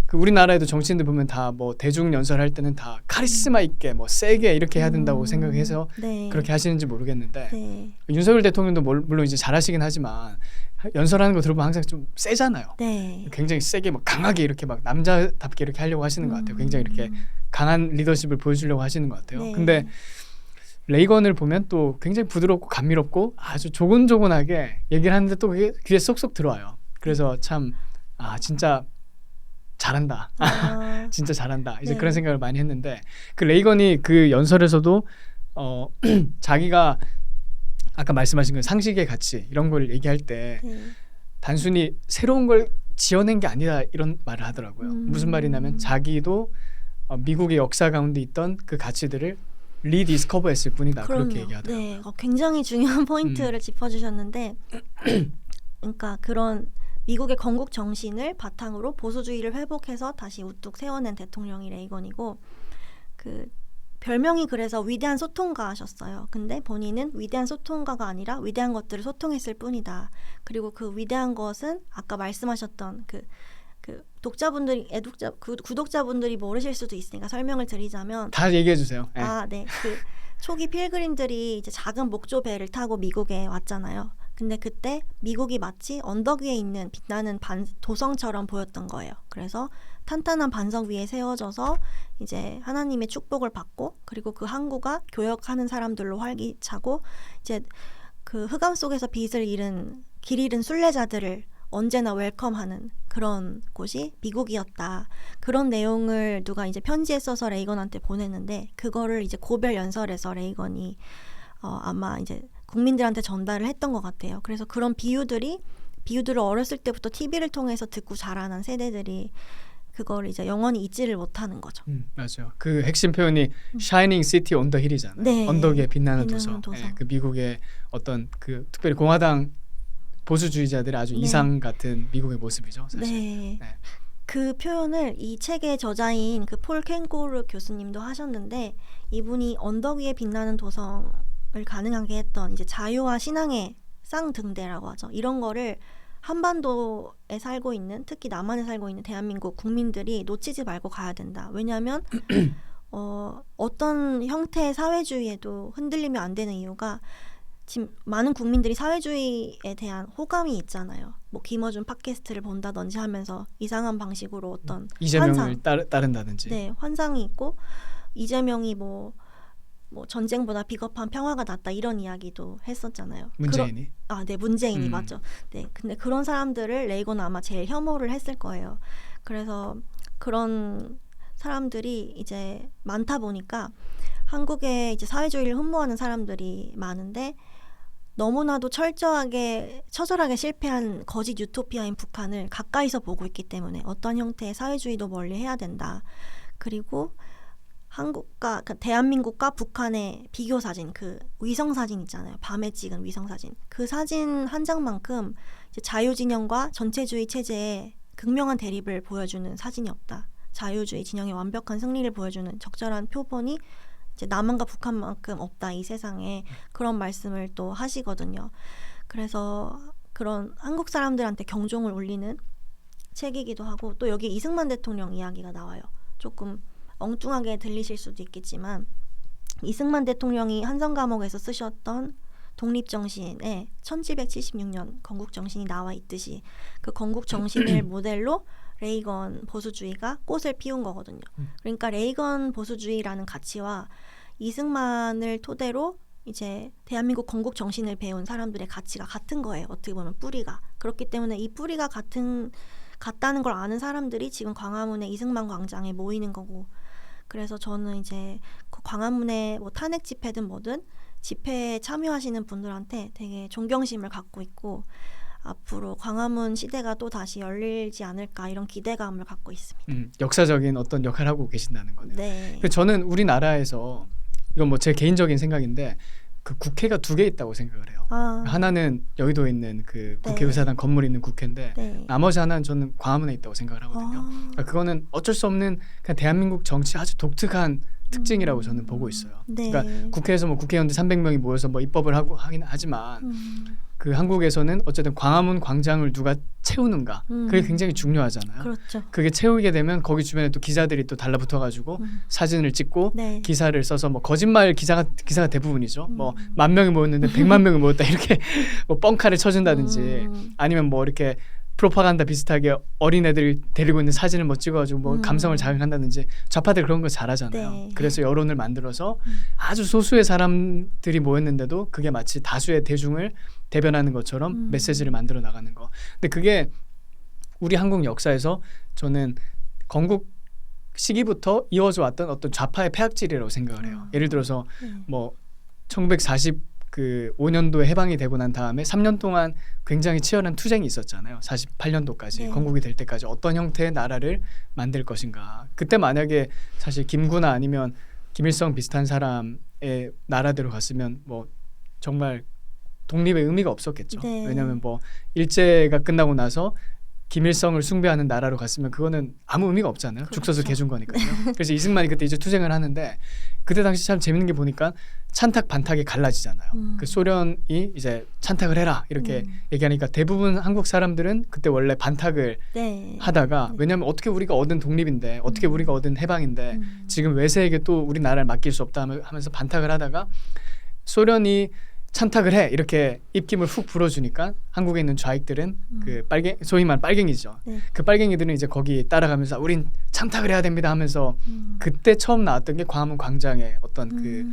그 우리나라에도 정치인들 보면 다 뭐 대중 연설할 때는 다 카리스마 있게 뭐 세게 이렇게 해야 된다고 생각해서 네. 그렇게 하시는지 모르겠는데 네. 윤석열 대통령도 물론 이제 잘하시긴 하지만 연설하는 거 들어보면 항상 좀 세잖아요. 네. 굉장히 세게 막 강하게 이렇게 막 남자답게 이렇게 하려고 하시는 것 같아요. 굉장히 이렇게 강한 리더십을 보여주려고 하시는 것 같아요. 네. 근데 레이건을 보면 또 굉장히 부드럽고 감미롭고 아주 조곤조곤하게 얘기를 하는데 또 그게 귀에 쏙쏙 들어와요. 그래서 참 진짜 잘한다. 진짜 잘한다. 이제 네. 그런 생각을 많이 했는데 그 레이건이 그 연설에서도 자기가 아까 말씀하신 그 상식의 가치 이런 걸 얘기할 때 네. 단순히 새로운 걸 지어낸 게 아니다 이런 말을 하더라고요. 무슨 말이냐면 자기도 미국의 역사 가운데 있던 그 가치들을 리디스커버했을 뿐이다. 그럼요. 그렇게 얘기하더라고요. 네, 굉장히 중요한 포인트를 짚어주셨는데 그러니까 그런 미국의 건국 정신을 바탕으로 보수주의를 회복해서 다시 우뚝 세워낸 대통령이 레이건이고 그 별명이 그래서 위대한 소통가셨어요. 근데 본인은 위대한 소통가가 아니라 위대한 것들을 소통했을 뿐이다. 그리고 그 위대한 것은 아까 말씀하셨던 그 구독자분들이 모르실 수도 있으니까 설명을 드리자면 다 얘기해 주세요. 네. 네. 그 초기 필그림들이 이제 작은 목조 배를 타고 미국에 왔잖아요. 근데 그때 미국이 마치 언덕 위에 있는 빛나는 도성처럼 보였던 거예요. 그래서 탄탄한 반석 위에 세워져서 이제 하나님의 축복을 받고 그리고 그 항구가 교역하는 사람들로 활기차고 이제 그 흑암 속에서 길 잃은 순례자들을 언제나 웰컴하는 그런 곳이 미국이었다. 그런 내용을 누가 이제 편지에 써서 레이건한테 보냈는데 그거를 이제 고별 연설에서 레이건이 아마 이제 국민들한테 전달을 했던 것 같아요. 그래서 그런 비유들을 어렸을 때부터 TV를 통해서 듣고 자라난 세대들이 그걸 이제 영원히 잊지를 못하는 거죠. 맞아요. 그 핵심 표현이 Shining City on the Hill이잖아요. 네. 언덕에 빛나는 빛나는 도서. 도서. 그 미국의 어떤 그 특별히 공화당 보수주의자들의 아주 네. 이상 같은 미국의 모습이죠. 사실. 네. 네. 그 표현을 이 책의 저자인 그 폴 캥고르 교수님도 하셨는데 이분이 언덕 위에 빛나는 도성을 가능하게 했던 이제 자유와 신앙의 쌍등대라고 하죠. 이런 거를 한반도에 살고 있는 특히 남한에 살고 있는 대한민국 국민들이 놓치지 말고 가야 된다. 왜냐하면 어떤 형태의 사회주의에도 흔들리면 안 되는 이유가 지금 많은 국민들이 사회주의에 대한 호감이 있잖아요. 뭐 김어준 팟캐스트를 본다든지 하면서 이상한 방식으로 어떤 이재명을 따른다든지. 네, 환상이 있고 이재명이 뭐 전쟁보다 비겁한 평화가 낫다 이런 이야기도 했었잖아요. 문재인이. 네, 문재인이 맞죠. 네, 근데 그런 사람들을 레이건은 아마 제일 혐오를 했을 거예요. 그래서 그런 사람들이 이제 많다 보니까 한국에 이제 사회주의를 흠모하는 사람들이 많은데 너무나도 처절하게 실패한 거짓 유토피아인 북한을 가까이서 보고 있기 때문에 어떤 형태의 사회주의도 멀리 해야 된다. 그리고 대한민국과 북한의 비교 사진, 그 위성 사진 있잖아요. 밤에 찍은 위성 사진. 그 사진 한 장만큼 이제 자유 진영과 전체주의 체제의 극명한 대립을 보여주는 사진이 없다. 자유주의 진영의 완벽한 승리를 보여주는 적절한 표본이 이제 남한과 북한만큼 없다 이 세상에 그런 말씀을 또 하시거든요. 그래서 그런 한국 사람들한테 경종을 울리는 책이기도 하고 또 여기 이승만 대통령 이야기가 나와요. 조금 엉뚱하게 들리실 수도 있겠지만 이승만 대통령이 한성 감옥에서 쓰셨던 독립정신에 1776년 건국정신이 나와 있듯이 그 건국정신을 모델로 레이건 보수주의가 꽃을 피운 거거든요. 그러니까 레이건 보수주의라는 가치와 이승만을 토대로 이제 대한민국 건국 정신을 배운 사람들의 가치가 같은 거예요. 어떻게 보면 뿌리가. 그렇기 때문에 이 뿌리가 같다는 걸 아는 사람들이 지금 광화문의 이승만 광장에 모이는 거고. 그래서 저는 이제 그 광화문에 뭐 탄핵 집회든 뭐든 집회에 참여하시는 분들한테 되게 존경심을 갖고 있고 앞으로 광화문 시대가 또 다시 열리지 않을까 이런 기대감을 갖고 있습니다. 역사적인 어떤 역할을 하고 계신다는 거네요. 네. 저는 우리나라에서 이건 뭐 제 개인적인 생각인데 그 국회가 2개 있다고 생각을 해요. 하나는 여의도에 있는 그 국회의사당 건물에 있는 국회인데 나머지 하나는 저는 광화문에 있다고 생각을 하거든요. 그러니까 그거는 어쩔 수 없는 그냥 대한민국 정치 아주 독특한 특징이라고 저는 보고 있어요. 네. 그러니까 국회에서 뭐 국회의원들 300명이 모여서 뭐 입법을 하긴 하지만 그 한국에서는 어쨌든 광화문 광장을 누가 채우는가 그게 굉장히 중요하잖아요. 그렇죠. 그게 채우게 되면 거기 주변에 또 기자들이 또 달라붙어가지고 사진을 찍고 기사를 써서 뭐 거짓말 기사가 대부분이죠. 뭐 10,000명이 모였는데 100만 명이 모였다 이렇게 뭐 뻥카를 쳐준다든지 아니면 뭐 이렇게 프로파간다 비슷하게 어린애들 데리고 있는 사진을 뭐 찍어가지고 뭐 감성을 자극한다든지 좌파들 그런 거 잘하잖아요. 네. 그래서 여론을 만들어서 아주 소수의 사람들이 모였는데도 그게 마치 다수의 대중을 대변하는 것처럼 메시지를 만들어 나가는 거. 근데 그게 우리 한국 역사에서 저는 건국 시기부터 이어져 왔던 어떤 좌파의 폐악질이라고 생각을 해요. 예를 들어서 뭐 1945년도에 해방이 되고 난 다음에 3년 동안 굉장히 치열한 투쟁이 있었잖아요. 48년도까지 건국이 될 때까지 어떤 형태의 나라를 만들 것인가. 그때 만약에 사실 김구나 아니면 김일성 비슷한 사람의 나라대로 갔으면 뭐 정말 독립의 의미가 없었겠죠. 왜냐하면 뭐 일제가 끝나고 나서 김일성을 숭배하는 나라로 갔으면 그거는 아무 의미가 없잖아요. 그렇죠. 죽서서 개준 거니까요. 그래서 이승만이 그때 이제 투쟁을 하는데 그때 당시 참 재밌는 게 보니까 찬탁 반탁이 갈라지잖아요. 그 소련이 이제 찬탁을 해라 이렇게 얘기하니까 대부분 한국 사람들은 그때 원래 반탁을 하다가 왜냐하면 어떻게 우리가 얻은 독립인데 어떻게 우리가 얻은 해방인데 지금 외세에게 또 우리나라를 맡길 수 없다 하면서 반탁을 하다가 소련이 찬탁을 해 이렇게 입김을 훅 불어주니까 한국에 있는 좌익들은 그 소위 말하는 빨갱이죠. 그 빨갱이들은 이제 거기 따라가면서 우린 찬탁을 해야 됩니다 하면서 그때 처음 나왔던 게 광화문 광장의 어떤 그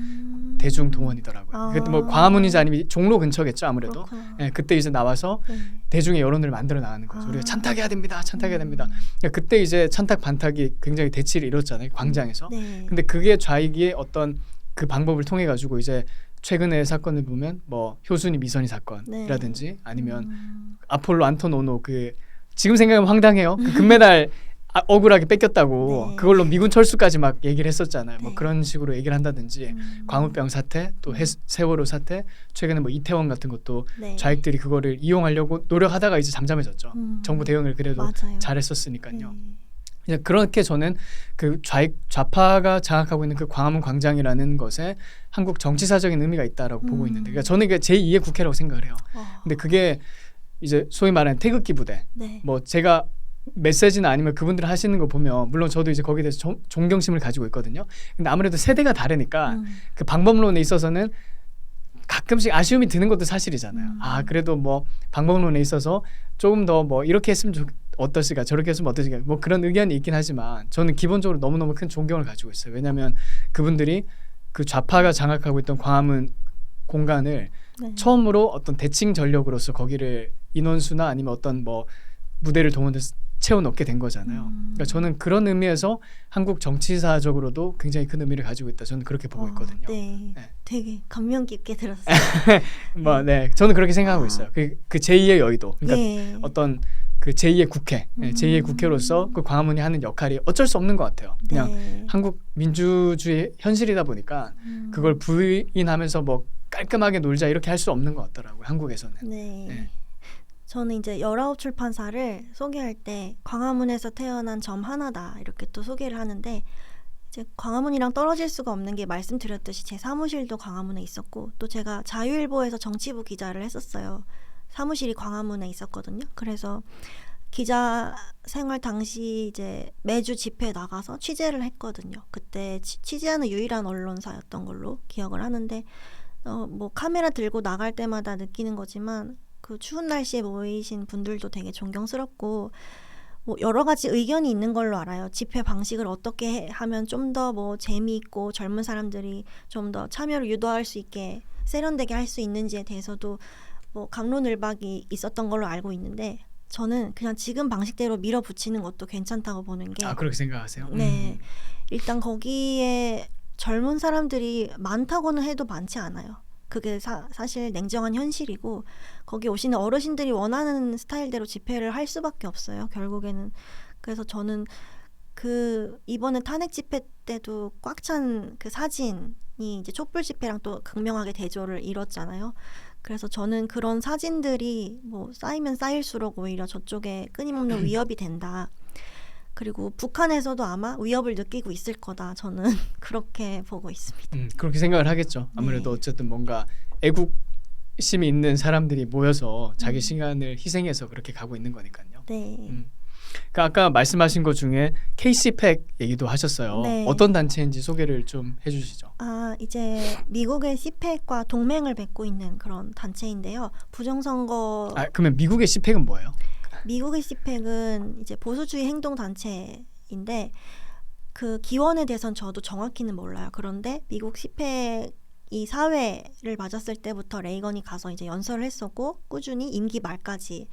대중 동원이더라고요. 그때 뭐 광화문이지 아니면 종로 근처겠죠 아무래도. 그때 이제 나와서 대중의 여론을 만들어 나가는 거죠. 우리가 찬탁해야 됩니다. 찬탁해야 됩니다. 그러니까 그때 이제 찬탁 반탁이 굉장히 대치를 이뤘잖아요 광장에서. 근데 그게 좌익의 어떤 그 방법을 통해 가지고 이제 최근의 사건을 보면 뭐 효순이 미선이 사건이라든지 아니면 아폴로 안토노노 그 지금 생각하면 황당해요. 그 금메달 억울하게 뺏겼다고 네. 그걸로 미군 철수까지 막 얘기를 했었잖아요. 뭐 네. 그런 식으로 얘기를 한다든지 광우병 사태, 또 세월호 사태, 최근에 뭐 이태원 같은 것도 네. 좌익들이 그거를 이용하려고 노력하다가 이제 잠잠해졌죠. 정부 대응을 그래도 맞아요. 잘했었으니까요. 네. 그냥 그렇게 저는 그 좌파가 장악하고 있는 그 광화문 광장이라는 것에 한국 정치사적인 의미가 있다라고 보고 있는데, 그러니까 저는 이게 제2의 국회라고 생각을 해요. 근데 그게 이제 소위 말하는 태극기 부대, 네. 뭐 제가 메시지나 아니면 그분들 하시는 거 보면 물론 저도 이제 거기에 대해서 존경심을 가지고 있거든요. 근데 아무래도 세대가 다르니까 그 방법론에 있어서는 가끔씩 아쉬움이 드는 것도 사실이잖아요. 아 그래도 뭐 방법론에 있어서 조금 더 뭐 이렇게 했으면 어떠실까, 저렇게 했으면 어떠실까, 뭐 그런 의견이 있긴 하지만 저는 기본적으로 너무너무 큰 존경을 가지고 있어요. 왜냐하면 그분들이 그 좌파가 장악하고 있던 광화문 공간을 네. 처음으로 어떤 대칭 전력으로서 거기를 인원수나 아니면 어떤 뭐 무대를 동원해서 채워넣게 된 거잖아요. 그러니까 저는 그런 의미에서 한국 정치사적으로도 굉장히 큰 의미를 가지고 있다. 저는 그렇게 보고 있거든요. 네. 네. 되게 감명 깊게 들었어요. 뭐, 네, 저는 그렇게 생각하고 있어요. 그 제2의 여의도, 그러니까 네. 어떤 그 제2의 국회, 제2의 국회로서 그 광화문이 하는 역할이 어쩔 수 없는 것 같아요. 그냥 네. 한국 민주주의 현실이다 보니까 그걸 부인하면서 뭐 깔끔하게 놀자 이렇게 할 수 없는 것 같더라고요. 한국에서는. 네. 네. 저는 이제 19출판사를 소개할 때 광화문에서 태어난 점 하나다 이렇게 또 소개를 하는데, 이제 광화문이랑 떨어질 수가 없는 게 말씀드렸듯이 제 사무실도 광화문에 있었고, 또 제가 자유일보에서 정치부 기자를 했었어요. 사무실이 광화문에 있었거든요. 그래서 기자 생활 당시 이제 매주 집회에 나가서 취재를 했거든요. 그때 취재하는 유일한 언론사였던 걸로 기억을 하는데, 뭐 카메라 들고 나갈 때마다 느끼는 거지만 그 추운 날씨에 모이신 분들도 되게 존경스럽고, 뭐 여러 가지 의견이 있는 걸로 알아요. 집회 방식을 어떻게 하면 좀 더 뭐 재미있고 젊은 사람들이 좀 더 참여를 유도할 수 있게 세련되게 할 수 있는지에 대해서도 뭐 갑론을박이 있었던 걸로 알고 있는데, 저는 그냥 지금 방식대로 밀어붙이는 것도 괜찮다고 보는 게, 그렇게 생각하세요? 네, 일단 거기에 젊은 사람들이 많다고는 해도 많지 않아요. 그게 사실 냉정한 현실이고, 거기 오시는 어르신들이 원하는 스타일대로 집회를 할 수밖에 없어요, 결국에는. 그래서 저는 그 이번에 탄핵 집회 때도 꽉 찬 그 사진이 이제 촛불 집회랑 또 극명하게 대조를 이뤘잖아요. 그래서 저는 그런 사진들이 뭐 쌓이면 쌓일수록 오히려 저쪽에 끊임없는 위협이 된다. 그리고 북한에서도 아마 위협을 느끼고 있을 거다. 저는 그렇게 보고 있습니다. 그렇게 생각을 하겠죠. 아무래도 네. 어쨌든 뭔가 애국심이 있는 사람들이 모여서 자기 시간을 희생해서 그렇게 가고 있는 거니까요. 네. 그러니까 아까 말씀하신 것 중에 KCPAC 얘기도 하셨어요. 네. 어떤 단체인지 소개를 좀 해주시죠. 이제 미국의 CPAC과 동맹을 맺고 있는 그런 단체인데요. 부정선거. 그러면 미국의 CPAC은 뭐예요? 미국의 CPAC은 이제 보수주의 행동 단체인데, 그 기원에 대해서는 저도 정확히는 몰라요. 그런데 미국 CPAC이 사회를 맞았을 때부터 레이건이 가서 이제 연설을 했었고, 꾸준히 임기 말까지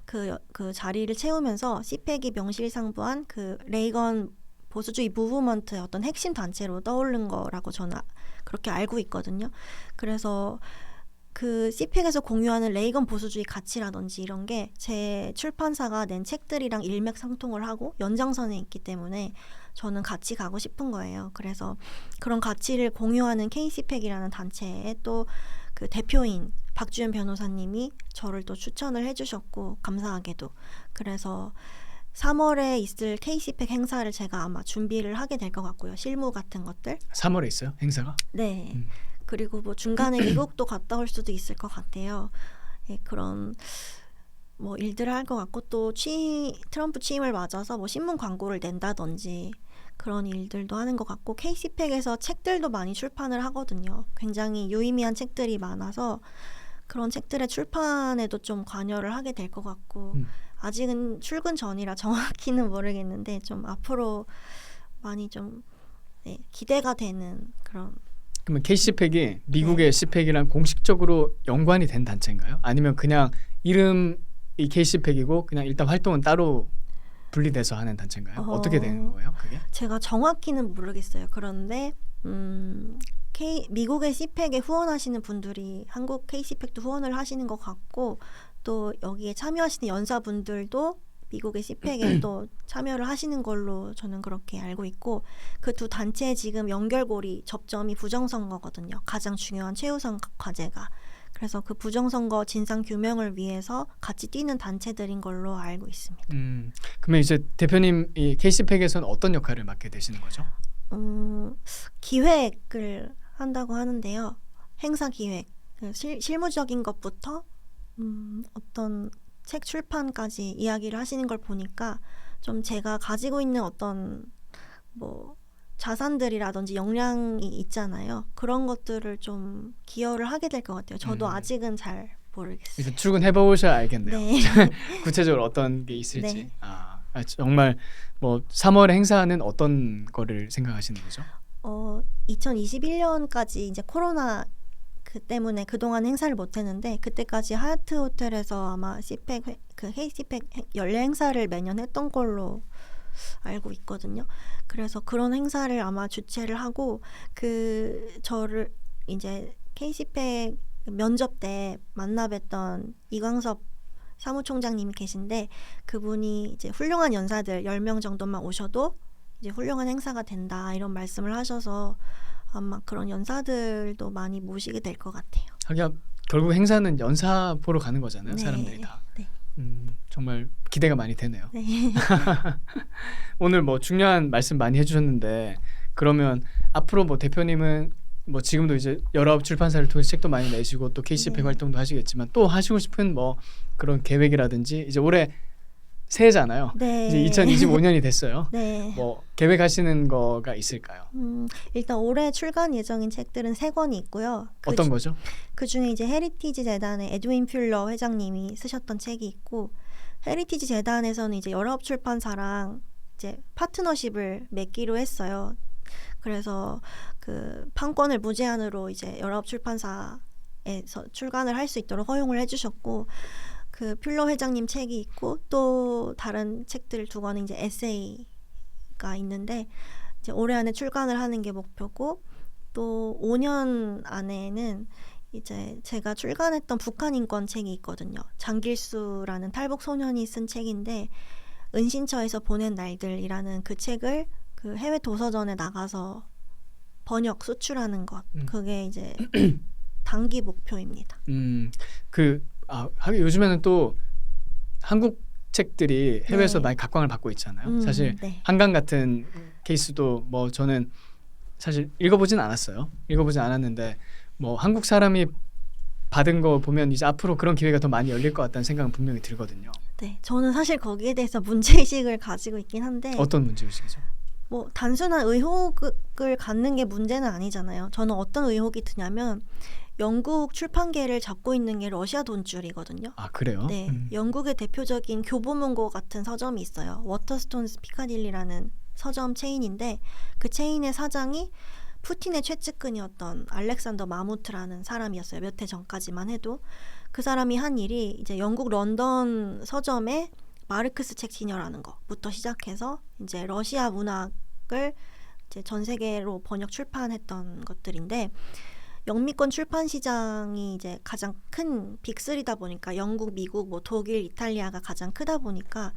그 자리를 채우면서 CPAC이 명실상부한 그 레이건 보수주의 무브먼트의 어떤 핵심 단체로 떠오른 거라고 저는 그렇게 알고 있거든요. 그래서 그 CPAC에서 공유하는 레이건 보수주의 가치라든지 이런 게 제 출판사가 낸 책들이랑 일맥상통을 하고 연장선에 있기 때문에 저는 같이 가고 싶은 거예요. 그래서 그런 가치를 공유하는 KCPAC이라는 단체에 또 그 대표인 박주연 변호사님이 저를 또 추천을 해주셨고, 감사하게도. 그래서 3월에 있을 KCPAC 행사를 제가 아마 준비를 하게 될 것 같고요. 실무 같은 것들. 3월에 있어요? 행사가? 네. 그리고 뭐 중간에 미국도 갔다 올 수도 있을 것 같아요. 예, 그런 뭐 일들을 할 것 같고, 또 트럼프 취임을 맞아서 뭐 신문 광고를 낸다든지 그런 일들도 하는 것 같고, KCPAC에서 책들도 많이 출판을 하거든요. 굉장히 유의미한 책들이 많아서 그런 책들의 출판에도 좀 관여를 하게 될 것 같고, 아직은 출근 전이라 정확히는 모르겠는데 좀 앞으로 많이 좀 기대가 되는 그런. 그러면 KCPAC이 미국의 CPAC이랑 공식적으로 연관이 된 단체인가요? 아니면 그냥 이름이 KCPAC이고 그냥 일단 활동은 따로 분리돼서 하는 단체인가요? 어떻게 되는 거예요, 그게? 제가 정확히는 모르겠어요. 그런데 미국의 CPAC에 후원하시는 분들이 한국 KCPAC도 후원을 하시는 것 같고, 또 여기에 참여하시는 연사분들도 미국의 CPEC에 또 참여를 하시는 걸로 저는 그렇게 알고 있고 그 두 단체의 지금 연결고리 접점이 부정선거거든요. 가장 중요한 최우선 과제가. 그래서 그 부정선거 진상 규명을 위해서 같이 뛰는 단체들인 걸로 알고 있습니다. 그러면 이제 대표님 이 KCPEC에서는 어떤 역할을 맡게 되시는 거죠? 기획을 한다고 하는데요. 행사 기획, 실무적인 것부터 어떤 책 출판까지 이야기를 하시는 걸 보니까 좀 제가 가지고 있는 어떤 뭐 자산들이라든지 역량이 있잖아요. 그런 것들을 좀 기여를 하게 될 것 같아요. 저도 아직은 잘 모르겠어요. 이제 출근해 보셔야 알겠네요. 네. 구체적으로 어떤 게 있을지. 네. 정말 뭐 3월에 행사는 어떤 거를 생각하시는 거죠? 2021년까지 이제 코로나 그 때문에 그동안 행사를 못 했는데 그때까지 하얏트 호텔에서 아마 CPEC KCPEC 연례 행사를 매년 했던 걸로 알고 있거든요. 그래서 그런 행사를 아마 주최를 하고 저를 이제 KCPEC 면접 때 만나 뵀던 이광섭 사무총장님이 계신데 그분이 이제 훌륭한 연사들 10명 정도만 오셔도 이제 훌륭한 행사가 된다 이런 말씀을 하셔서 아마 그런 연사들도 많이 모시게 될 것 같아요. 하긴 결국 행사는 연사 보러 가는 거잖아요. 네. 사람들이 다. 네. 정말 기대가 많이 되네요. 네. 오늘 뭐 중요한 말씀 많이 해주셨는데 그러면 앞으로 뭐 대표님은 뭐 지금도 이제 여러 출판사를 통해서 책도 많이 내시고 또 KCPEC 네. 활동도 하시겠지만 또 하시고 싶은 뭐 그런 계획이라든지 이제 올해 새해잖아요. 네. 이제 2025년이 됐어요. 네. 뭐 계획하시는 거가 있을까요? 일단 올해 출간 예정인 책들은 3권이 있고요. 어떤 거죠? 그 중에 이제 헤리티지 재단의 에드윈 퓰러 회장님이 쓰셨던 책이 있고 헤리티지 재단에서는 이제 열아홉 출판사랑 이제 파트너십을 맺기로 했어요. 그래서 그 판권을 무제한으로 이제 열아홉 출판사에서 출간을 할 수 있도록 허용을 해주셨고 그 퓰러 회장님 책이 있고 또 다른 책들 2권은 이제 에세이가 있는데 이제 올해 안에 출간을 하는 게 목표고 또 5년 안에는 이제 제가 출간했던 북한 인권 책이 있거든요. 장길수라는 탈북 소년이 쓴 책인데 은신처에서 보낸 날들이라는 그 책을 그 해외 도서전에 나가서 번역 수출하는 것 그게 이제 단기 목표입니다. 하긴 요즘에는 또 한국 책들이 해외에서 네. 많이 각광을 받고 있잖아요. 사실 네. 한강 같은 케이스도 뭐 저는 사실 읽어보진 않았어요. 읽어보진 않았는데 뭐 한국 사람이 받은 거 보면 이제 앞으로 그런 기회가 더 많이 열릴 것 같다는 생각은 분명히 들거든요. 네, 저는 사실 거기에 대해서 문제의식을 가지고 있긴 한데 어떤 문제의식이죠? 뭐 단순한 의혹을 갖는 게 문제는 아니잖아요. 저는 어떤 의혹이 드냐면 영국 출판계를 잡고 있는 게 러시아 돈줄이거든요. 아 그래요? 네, 영국의 대표적인 교보문고 같은 서점이 있어요. 워터스톤스 피카딜리라는 서점 체인인데 그 체인의 사장이 푸틴의 최측근이었던 알렉산더 마무트라는 사람이었어요. 몇 해 전까지만 해도. 그 사람이 한 일이 이제 영국 런던 서점에 마르크스 책 진열하는 것부터 시작해서 이제 러시아 문학을 이제 전 세계로 번역 출판했던 것들인데 영미권 출판 시장이 이제 가장 큰 빅3다 보니까 영국, 미국, 뭐 독일, 이탈리아가 가장 크다 보니까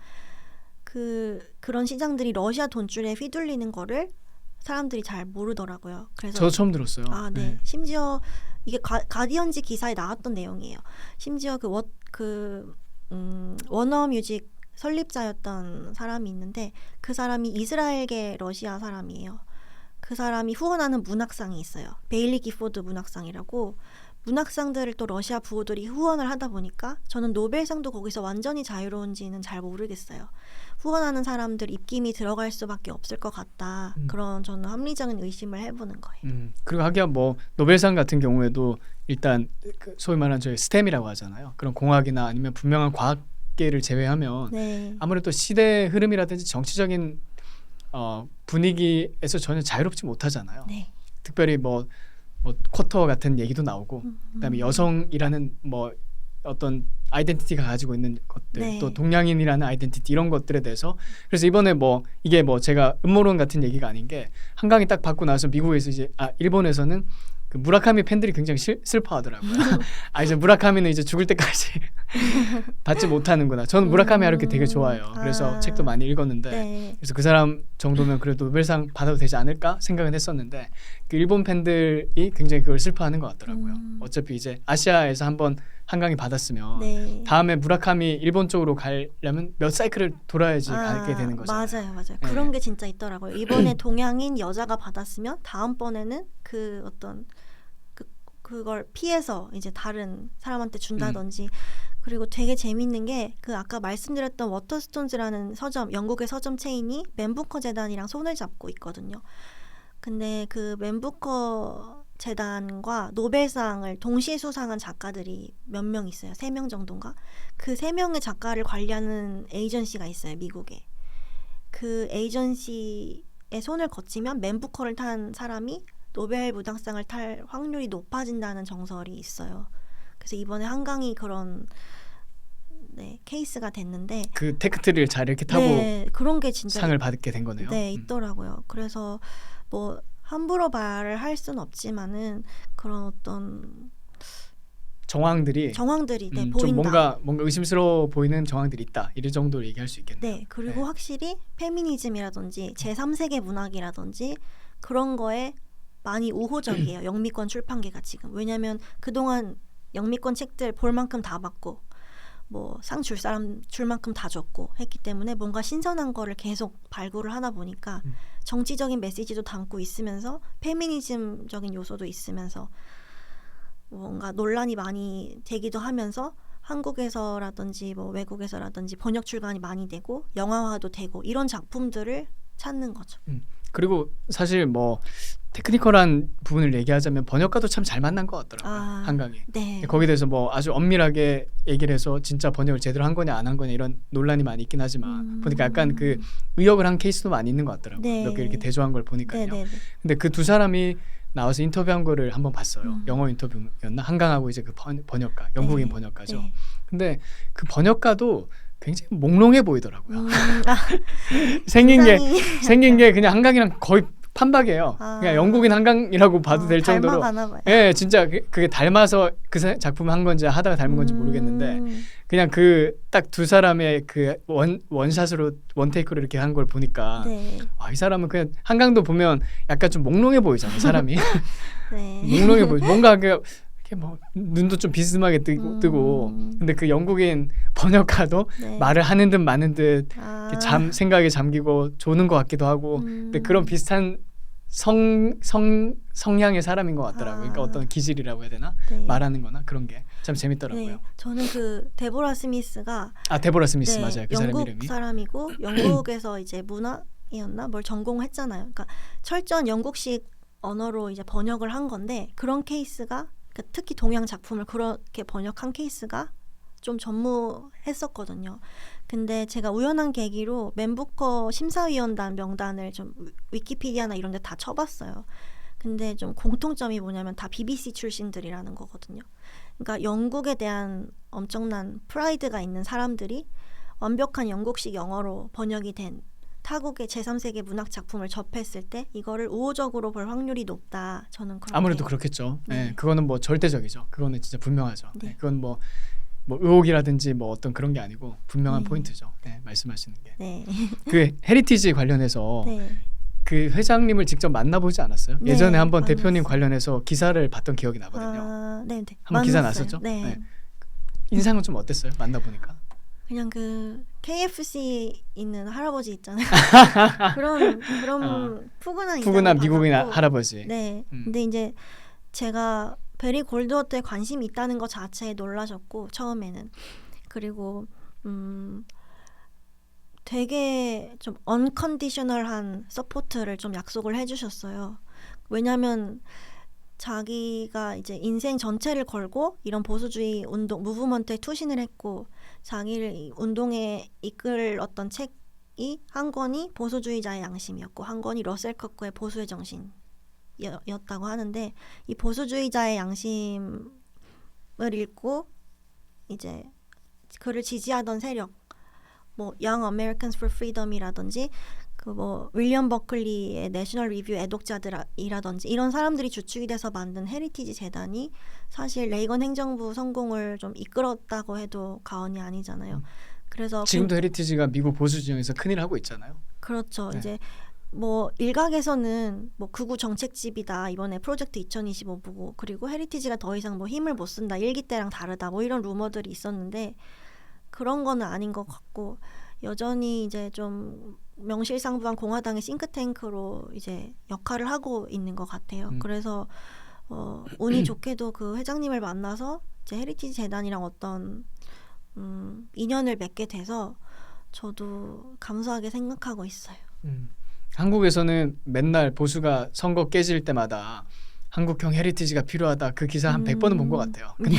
그런 시장들이 러시아 돈줄에 휘둘리는 거를 사람들이 잘 모르더라고요. 그래서 저도 처음 들었어요. 네. 심지어 이게 가디언지 기사에 나왔던 내용이에요. 심지어 워너 뮤직 설립자였던 사람이 있는데 그 사람이 이스라엘계 러시아 사람이에요. 그 사람이 후원하는 문학상이 있어요. 베일리 기포드 문학상이라고. 문학상들을 또 러시아 부호들이 후원을 하다 보니까 저는 노벨상도 거기서 완전히 자유로운지는 잘 모르겠어요. 후원하는 사람들 입김이 들어갈 수밖에 없을 것 같다. 그런 저는 합리적인 의심을 해보는 거예요. 그리고 하기야 뭐 노벨상 같은 경우에도 일단 소위 말하는 저희 스템이라고 하잖아요. 그런 공학이나 아니면 분명한 과학계를 제외하면 네. 아무래도 시대 흐름이라든지 정치적인 분위기에서 전혀 자유롭지 못하잖아요. 네. 특별히 뭐 쿼터 같은 얘기도 나오고 그다음에 여성이라는 뭐 어떤 아이덴티티가 가지고 있는 것들 네. 또 동양인이라는 아이덴티티 이런 것들에 대해서 그래서 이번에 뭐 이게 뭐 제가 음모론 같은 얘기가 아닌 게 한강이 딱 받고 나서 미국에서 이제 일본에서는 그 무라카미 팬들이 굉장히 슬퍼하더라고요. 아 이제 무라카미는 이제 죽을 때까지 받지 못하는구나. 저는 무라카미 하루키 되게 좋아해요. 그래서 책도 많이 읽었는데 네. 그래서 그 사람 정도면 그래도 노벨상 받아도 되지 않을까 생각은 했었는데 그 일본 팬들이 굉장히 그걸 슬퍼하는 것 같더라고요. 어차피 이제 아시아에서 한번 한강이 받았으면 네. 다음에 무라카미 일본 쪽으로 가려면 몇 사이클을 돌아야지 가게 되는 거잖아요. 맞아요. 네. 그런 게 진짜 있더라고요. 이번에 동양인 여자가 받았으면 다음번에는 그 어떤 그걸 피해서 이제 다른 사람한테 준다든지. 그리고 되게 재밌는 게 그 아까 말씀드렸던 워터스톤즈라는 서점, 영국의 서점 체인이 맨부커 재단이랑 손을 잡고 있거든요. 근데 그 맨부커 재단과 노벨상을 동시에 수상한 작가들이 몇 명 있어요. 3명 정도인가? 그 3명의 작가를 관리하는 에이전시가 있어요. 미국에. 그 에이전시의 손을 거치면 맨부커를 탄 사람이 노벨 문학상을 탈 확률이 높아진다는 정설이 있어요. 그래서 이번에 한강이 그런 케이스가 됐는데 그 테크트리를 잘 이렇게 타고 그런 게 진짜 상을 받게 된 거네요. 네, 있더라고요. 그래서 뭐 함부로 말을 할 수는 없지만은 그런 어떤 정황들이 좀 보인다. 뭔가 의심스러워 보이는 정황들이 있다. 이런 정도로 얘기할 수 있겠네요. 네, 그리고 확실히 페미니즘이라든지 제3세계 문학이라든지 그런 거에 많이 우호적이에요. 영미권 출판계가 지금. 왜냐하면 그동안 영미권 책들 볼 만큼 다 받고 뭐 상 줄 사람 줄 만큼 다 줬고 했기 때문에 뭔가 신선한 거를 계속 발굴을 하다 보니까 정치적인 메시지도 담고 있으면서 페미니즘적인 요소도 있으면서 뭔가 논란이 많이 되기도 하면서 한국에서라든지 뭐 외국에서라든지 번역 출간이 많이 되고 영화화도 되고 이런 작품들을 찾는 거죠. 그리고 사실 뭐 테크니컬한 부분을 얘기하자면 번역가도 참 잘 만난 것 같더라고요. 한강이. 네. 거기에 대해서 뭐 아주 엄밀하게 얘기를 해서 진짜 번역을 제대로 한 거냐 안 한 거냐 이런 논란이 많이 있긴 하지만 보니까 약간 그 의역을 한 케이스도 많이 있는 것 같더라고요. 네. 몇 개 이렇게 대조한 걸 보니까요. 네. 근데 그 두 사람이 나와서 인터뷰한 거를 한번 봤어요. 영어 인터뷰였나? 한강하고 이제 그 번역가, 영국인 번역가죠. 네. 근데 그 번역가도 굉장히 몽롱해 보이더라고요. 생긴 게 그냥 한강이랑 거의 판박이에요. 그냥 영국인 한강이라고 봐도 될 정도로. 예, 진짜 그게 닮아서 그 작품 한 건지 하다가 닮은 건지 모르겠는데 그냥 그 딱 두 사람의 그 원샷으로 원테이크로 이렇게 한 걸 보니까 와, 이 사람은 그냥 한강도 보면 약간 좀 몽롱해 보이잖아요, 사람이. 몽롱해 보이. 뭔가 그 이렇게 뭐 눈도 좀 비스듬하게 뜨고 근데 그 영국인 번역가도 말을 하는 듯 마는 듯 생각에 잠기고 조는 것 같기도 하고 근데 그런 비슷한 성향의 사람인 것 같더라고요. 그러니까 어떤 기질이라고 해야 되나? 말하는 거나 그런 게 참 재밌더라고요. 저는 그 데보라 스미스가 데보라 스미스 맞아요. 그 사람 영국 이름이. 사람이고 영국에서 이제 문학이었나 뭘 전공했잖아요. 그러니까 철저한 영국식 언어로 이제 번역을 한 건데 그런 케이스가 특히 동양 작품을 그렇게 번역한 케이스가 좀 전무했었거든요. 근데 제가 우연한 계기로 맨부커 심사위원단 명단을 좀 위키피디아나 이런 데 다 쳐봤어요. 근데 좀 공통점이 뭐냐면 다 BBC 출신들이라는 거거든요. 그러니까 영국에 대한 엄청난 프라이드가 있는 사람들이 완벽한 영국식 영어로 번역이 된 타국의 제3세계 문학 작품을 접했을 때 이거를 우호적으로 볼 확률이 높다. 저는 그렇게 아무래도 그렇겠죠. 네, 그거는 뭐 절대적이죠. 그거는 진짜 분명하죠. 네. 그건 뭐 의혹이라든지 뭐 어떤 그런 게 아니고 분명한 포인트죠. 말씀하시는 게. 그 헤리티지 관련해서 그 회장님을 직접 만나보지 않았어요? 예전에 한번 대표님 관련해서 기사를 봤던 기억이 나거든요. 네. 한번 기사 났었죠? 네. 인상은 좀 어땠어요? 만나보니까? 그냥 그 KFC 있는 할아버지 있잖아요. 그런 푸근한 미국인 할아버지. 네. 근데 이제 제가 베리 골드워터에 관심이 있다는 것 자체에 놀라셨고 처음에는 그리고 되게 좀 언컨디셔널한 서포트를 좀 약속을 해주셨어요. 왜냐하면 자기가 이제 인생 전체를 걸고 이런 보수주의 운동 무브먼트에 투신을 했고 자기를 운동에 이끌었던 책이 한 권이 보수주의자의 양심이었고 한 권이 러셀 커크의 보수의 정신이었다고 하는데 이 보수주의자의 양심을 읽고 이제 그를 지지하던 세력 뭐 Young Americans for Freedom이라든지 그 뭐 윌리엄 버클리의 내셔널 리뷰 애독자들이라든지 이런 사람들이 주축이 돼서 만든 헤리티지 재단이 사실 레이건 행정부 성공을 좀 이끌었다고 해도 과언이 아니잖아요. 그래서 지금도 헤리티지가 미국 보수 진영에서 큰일을 하고 있잖아요. 그렇죠. 네. 이제 뭐 일각에서는 뭐 극우 정책집이다 이번에 프로젝트 2025 보고, 그리고 헤리티지가 더 이상 뭐 힘을 못 쓴다, 일기 때랑 다르다, 뭐 이런 루머들이 있었는데 그런 거는 아닌 것 같고, 여전히 이제 좀 명실상부한 공화당의 싱크탱크로 이제 역할을 하고 있는 것 같아요. 그래서 운이 좋게도 그 회장님을 만나서 이제 헤리티지 재단이랑 어떤 인연을 맺게 돼서 저도 감사하게 생각하고 있어요. 한국에서는 맨날 보수가 선거 깨질 때마다 한국형 헤리티지가 필요하다, 그 기사 한 100번은 본 것 같아요. 근데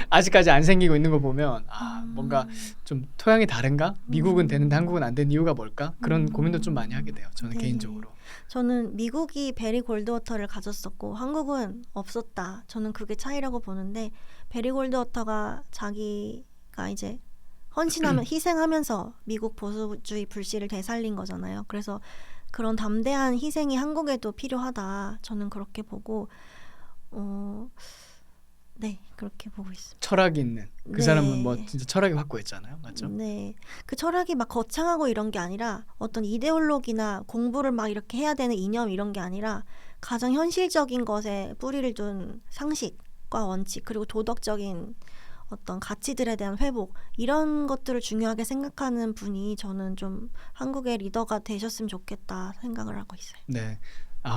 아직까지 안 생기고 있는 거 보면 뭔가 좀 토양이 다른가? 미국은 되는데 한국은 안 되는 이유가 뭘까? 그런 고민도 좀 많이 하게 돼요. 저는 네. 개인적으로. 저는 미국이 베리 골드워터를 가졌었고 한국은 없었다. 저는 그게 차이라고 보는데, 베리 골드워터가 자기가 이제 희생하면서 미국 보수주의 불씨를 되살린 거잖아요. 그래서 그런 담대한 희생이 한국에도 필요하다. 저는 그렇게 보고 네, 그렇게 보고 있습니다. 철학이 있는 그 네. 사람은 뭐 진짜 철학이 확고했잖아요. 맞죠? 네, 그 철학이 막 거창하고 이런 게 아니라 어떤 이데올로기나 공부를 막 이렇게 해야 되는 이념 이런 게 아니라 가장 현실적인 것에 뿌리를 둔 상식과 원칙, 그리고 도덕적인 어떤 가치들에 대한 회복, 이런 것들을 중요하게 생각하는 분이 저는 좀 한국의 리더가 되셨으면 좋겠다 생각을 하고 있어요. 네.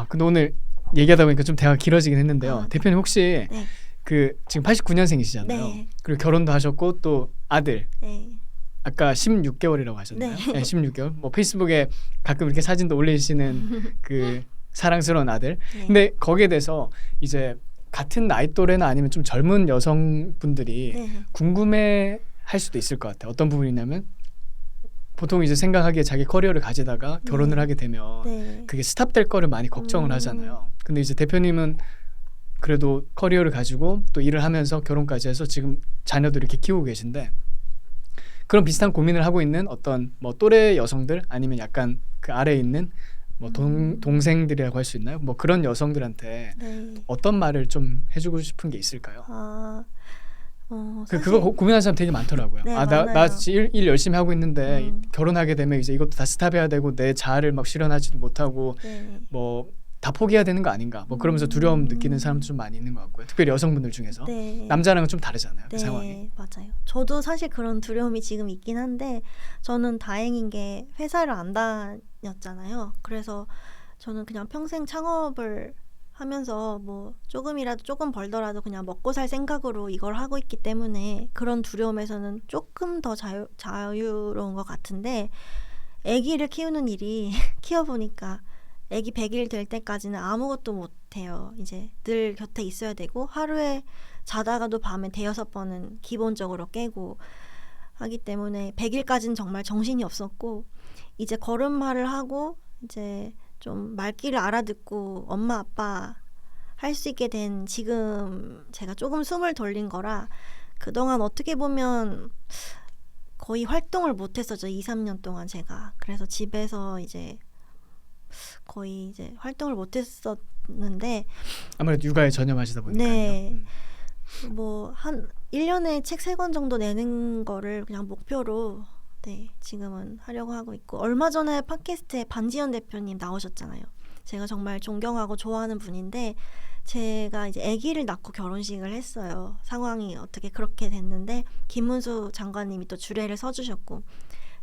근데 오늘 얘기하다 보니까 좀 대화가 길어지긴 했는데요. 네. 대표님 혹시 네. 그 지금 89년생이시잖아요. 네. 그리고 결혼도 하셨고 또 아들 네. 아까 16개월이라고 하셨나요? 네. 네, 16개월. 뭐 페이스북에 가끔 이렇게 사진도 올리시는 그 사랑스러운 아들. 네. 근데 거기에 대해서 이제 같은 나이 또래나 아니면 좀 젊은 여성분들이 네. 궁금해 할 수도 있을 것 같아요. 어떤 부분이냐면 보통 이제 생각하기에 자기 커리어를 가지다가 결혼을 하게 되면 네. 그게 스탑될 거를 많이 걱정을 하잖아요. 근데 이제 대표님은 그래도 커리어를 가지고 또 일을 하면서 결혼까지 해서 지금 자녀도 이렇게 키우고 계신데, 그런 비슷한 고민을 하고 있는 어떤 뭐 또래 여성들 아니면 약간 그 아래에 있는 뭐 동생들이라고 할 수 있나요? 뭐 그런 여성들한테 네. 어떤 말을 좀 해주고 싶은 게 있을까요? 사실 그거 고민하는 사람 되게 많더라고요. 네, 나 많아요. 일 열심히 하고 있는데 결혼하게 되면 이제 이것도 다 스탑해야 되고 내 자아를 막 실현하지도 못하고 네. 뭐 다 포기해야 되는 거 아닌가? 뭐 그러면서 두려움 느끼는 사람도 좀 많이 있는 것 같고요. 특별히 여성분들 중에서 네. 남자랑은 좀 다르잖아요. 그 네, 상황이. 맞아요. 저도 사실 그런 두려움이 지금 있긴 한데, 저는 다행인 게 회사를 안 다녔잖아요. 그래서 저는 그냥 평생 창업을 하면서 뭐 조금 벌더라도 그냥 먹고 살 생각으로 이걸 하고 있기 때문에 그런 두려움에서는 조금 더 자유로운 것 같은데, 아기를 키우는 일이 키워보니까 아기 100일 될 때까지는 아무것도 못해요. 이제 늘 곁에 있어야 되고, 하루에 자다가도 밤에 5-6번은 기본적으로 깨고 하기 때문에 100일까지는 정말 정신이 없었고, 이제 걸음마를 하고 이제 좀 말귀를 알아듣고 엄마 아빠 할 수 있게 된 지금 제가 조금 숨을 돌린 거라, 그동안 어떻게 보면 거의 활동을 못했었죠. 2-3년 동안 제가. 그래서 집에서 이제 거의 이제 활동을 못했었는데, 아무래도 육아에 전념하시다 보니까요. 네. 뭐 한 1년에 책 3권 정도 내는 거를 그냥 목표로 네, 지금은 하려고 하고 있고, 얼마 전에 팟캐스트에 반지연 대표님 나오셨잖아요. 제가 정말 존경하고 좋아하는 분인데, 제가 이제 아기를 낳고 결혼식을 했어요. 상황이 어떻게 그렇게 됐는데 김문수 장관님이 또 주례를 서주셨고,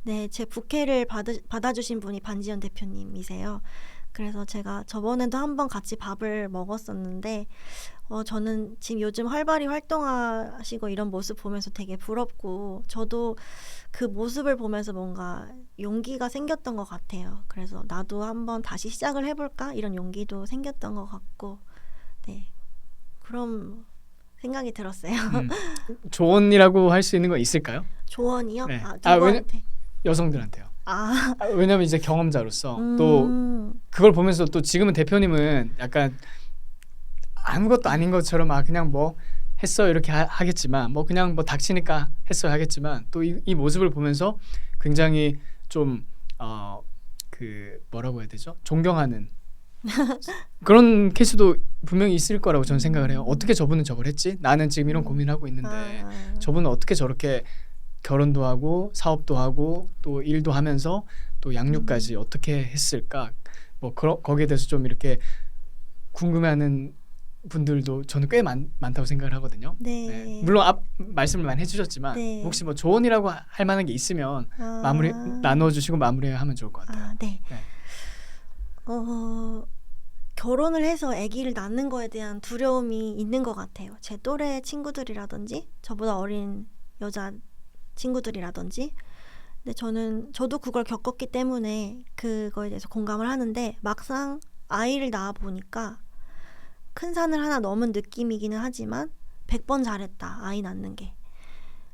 네, 제 부케를 받아주신 분이 반지연 대표님이세요. 그래서 제가 저번에도 한번 같이 밥을 먹었었는데, 저는 지금 요즘 활발히 활동하시고 이런 모습 보면서 되게 부럽고, 저도 그 모습을 보면서 뭔가 용기가 생겼던 것 같아요. 그래서 나도 한번 다시 시작을 해볼까? 이런 용기도 생겼던 것 같고, 네, 그런 생각이 들었어요. 조언이라고 할 수 있는 거 있을까요? 조언이요? 네. 누구한테? 여성들한테요. 왜냐면 이제 경험자로서 음. 또 그걸 보면서 또 지금은 대표님은 약간 아무것도 아닌 것처럼 그냥 뭐 했어 이렇게 하겠지만, 뭐 그냥 뭐 닥치니까 했어 하겠지만, 또 이 모습을 보면서 굉장히 좀 그 뭐라고 해야 되죠? 존경하는 그런 케이스도 분명히 있을 거라고 저는 생각을 해요. 어떻게 저분은 저걸 했지? 나는 지금 이런 고민하고 있는데 저분은 어떻게 저렇게 결혼도 하고 사업도 하고 또 일도 하면서 또 양육까지 어떻게 했을까? 뭐 거기에 대해서 좀 이렇게 궁금해하는 분들도 저는 꽤 많다고 생각을 하거든요. 네. 네. 물론 말씀을 많이 해주셨지만 네. 혹시 뭐 조언이라고 할 만한 게 있으면 마무리 나눠주시고 마무리하면 좋을 것 같아요. 네. 네. 결혼을 해서 아기를 낳는 거에 대한 두려움이 있는 것 같아요. 제 또래 친구들이라든지 저보다 어린 여자 친구들이라든지. 근데 저도 그걸 겪었기 때문에 그거에 대해서 공감을 하는데 막상 아이를 낳아 보니까 큰 산을 하나 넘은 느낌이기는 하지만 100번 잘했다. 아이 낳는 게.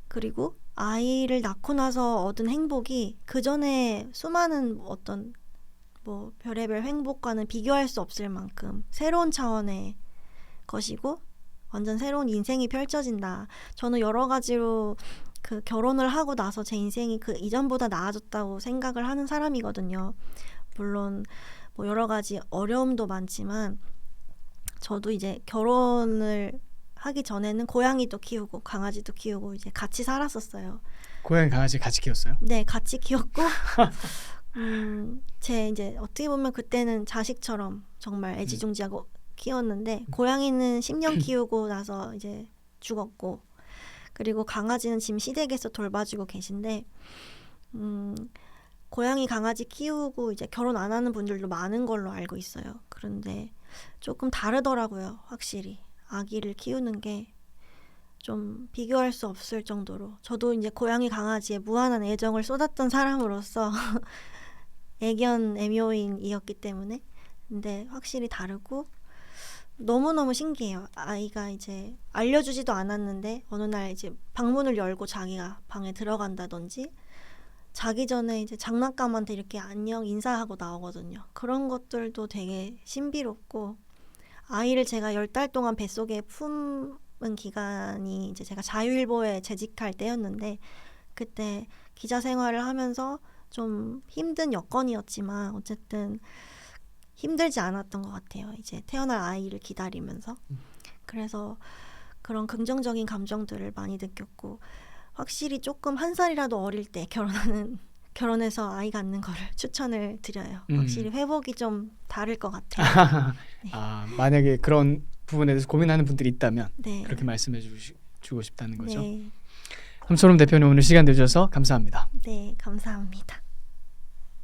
그리고 아이를 낳고 나서 얻은 행복이 그 전에 수많은 어떤 뭐 별의별 행복과는 비교할 수 없을 만큼 새로운 차원의 것이고 완전 새로운 인생이 펼쳐진다. 저는 여러 가지로 그 결혼을 하고 나서 제 인생이 그 이전보다 나아졌다고 생각을 하는 사람이거든요. 물론 뭐 여러 가지 어려움도 많지만 저도 이제 결혼을 하기 전에는 고양이도 키우고 강아지도 키우고 이제 같이 살았었어요. 고양이 강아지 같이 키웠어요? 네, 같이 키웠고 제 이제 어떻게 보면 그때는 자식처럼 정말 애지중지하고 키웠는데 고양이는 10년 키우고 나서 이제 죽었고 그리고 강아지는 지금 시댁에서 돌봐주고 계신데 고양이 강아지 키우고 이제 결혼 안 하는 분들도 많은 걸로 알고 있어요. 그런데 조금 다르더라고요. 확실히 아기를 키우는 게 좀 비교할 수 없을 정도로 저도 이제 고양이 강아지에 무한한 애정을 쏟았던 사람으로서 애견 애묘인이었기 때문에 근데 확실히 다르고 너무너무 신기해요. 아이가 이제 알려주지도 않았는데 어느 날 이제 방문을 열고 자기가 방에 들어간다든지 자기 전에 이제 장난감한테 이렇게 안녕 인사하고 나오거든요. 그런 것들도 되게 신비롭고 아이를 제가 10달 동안 뱃속에 품은 기간이 이제 제가 자유일보에 재직할 때였는데 그때 기자 생활을 하면서 좀 힘든 여건이었지만 어쨌든 힘들지 않았던 것 같아요. 이제 태어날 아이를 기다리면서. 그래서 그런 긍정적인 감정들을 많이 느꼈고 확실히 조금 한 살이라도 어릴 때 결혼해서 아이 갖는 거를 추천을 드려요. 확실히 회복이 좀 다를 것 같아요. 네. 만약에 그런 부분에 대해서 고민하는 분들이 있다면 네. 그렇게 말씀해 주고 싶다는 거죠. 네. 함소름 대표님 오늘 시간 내주셔서 감사합니다. 네, 감사합니다.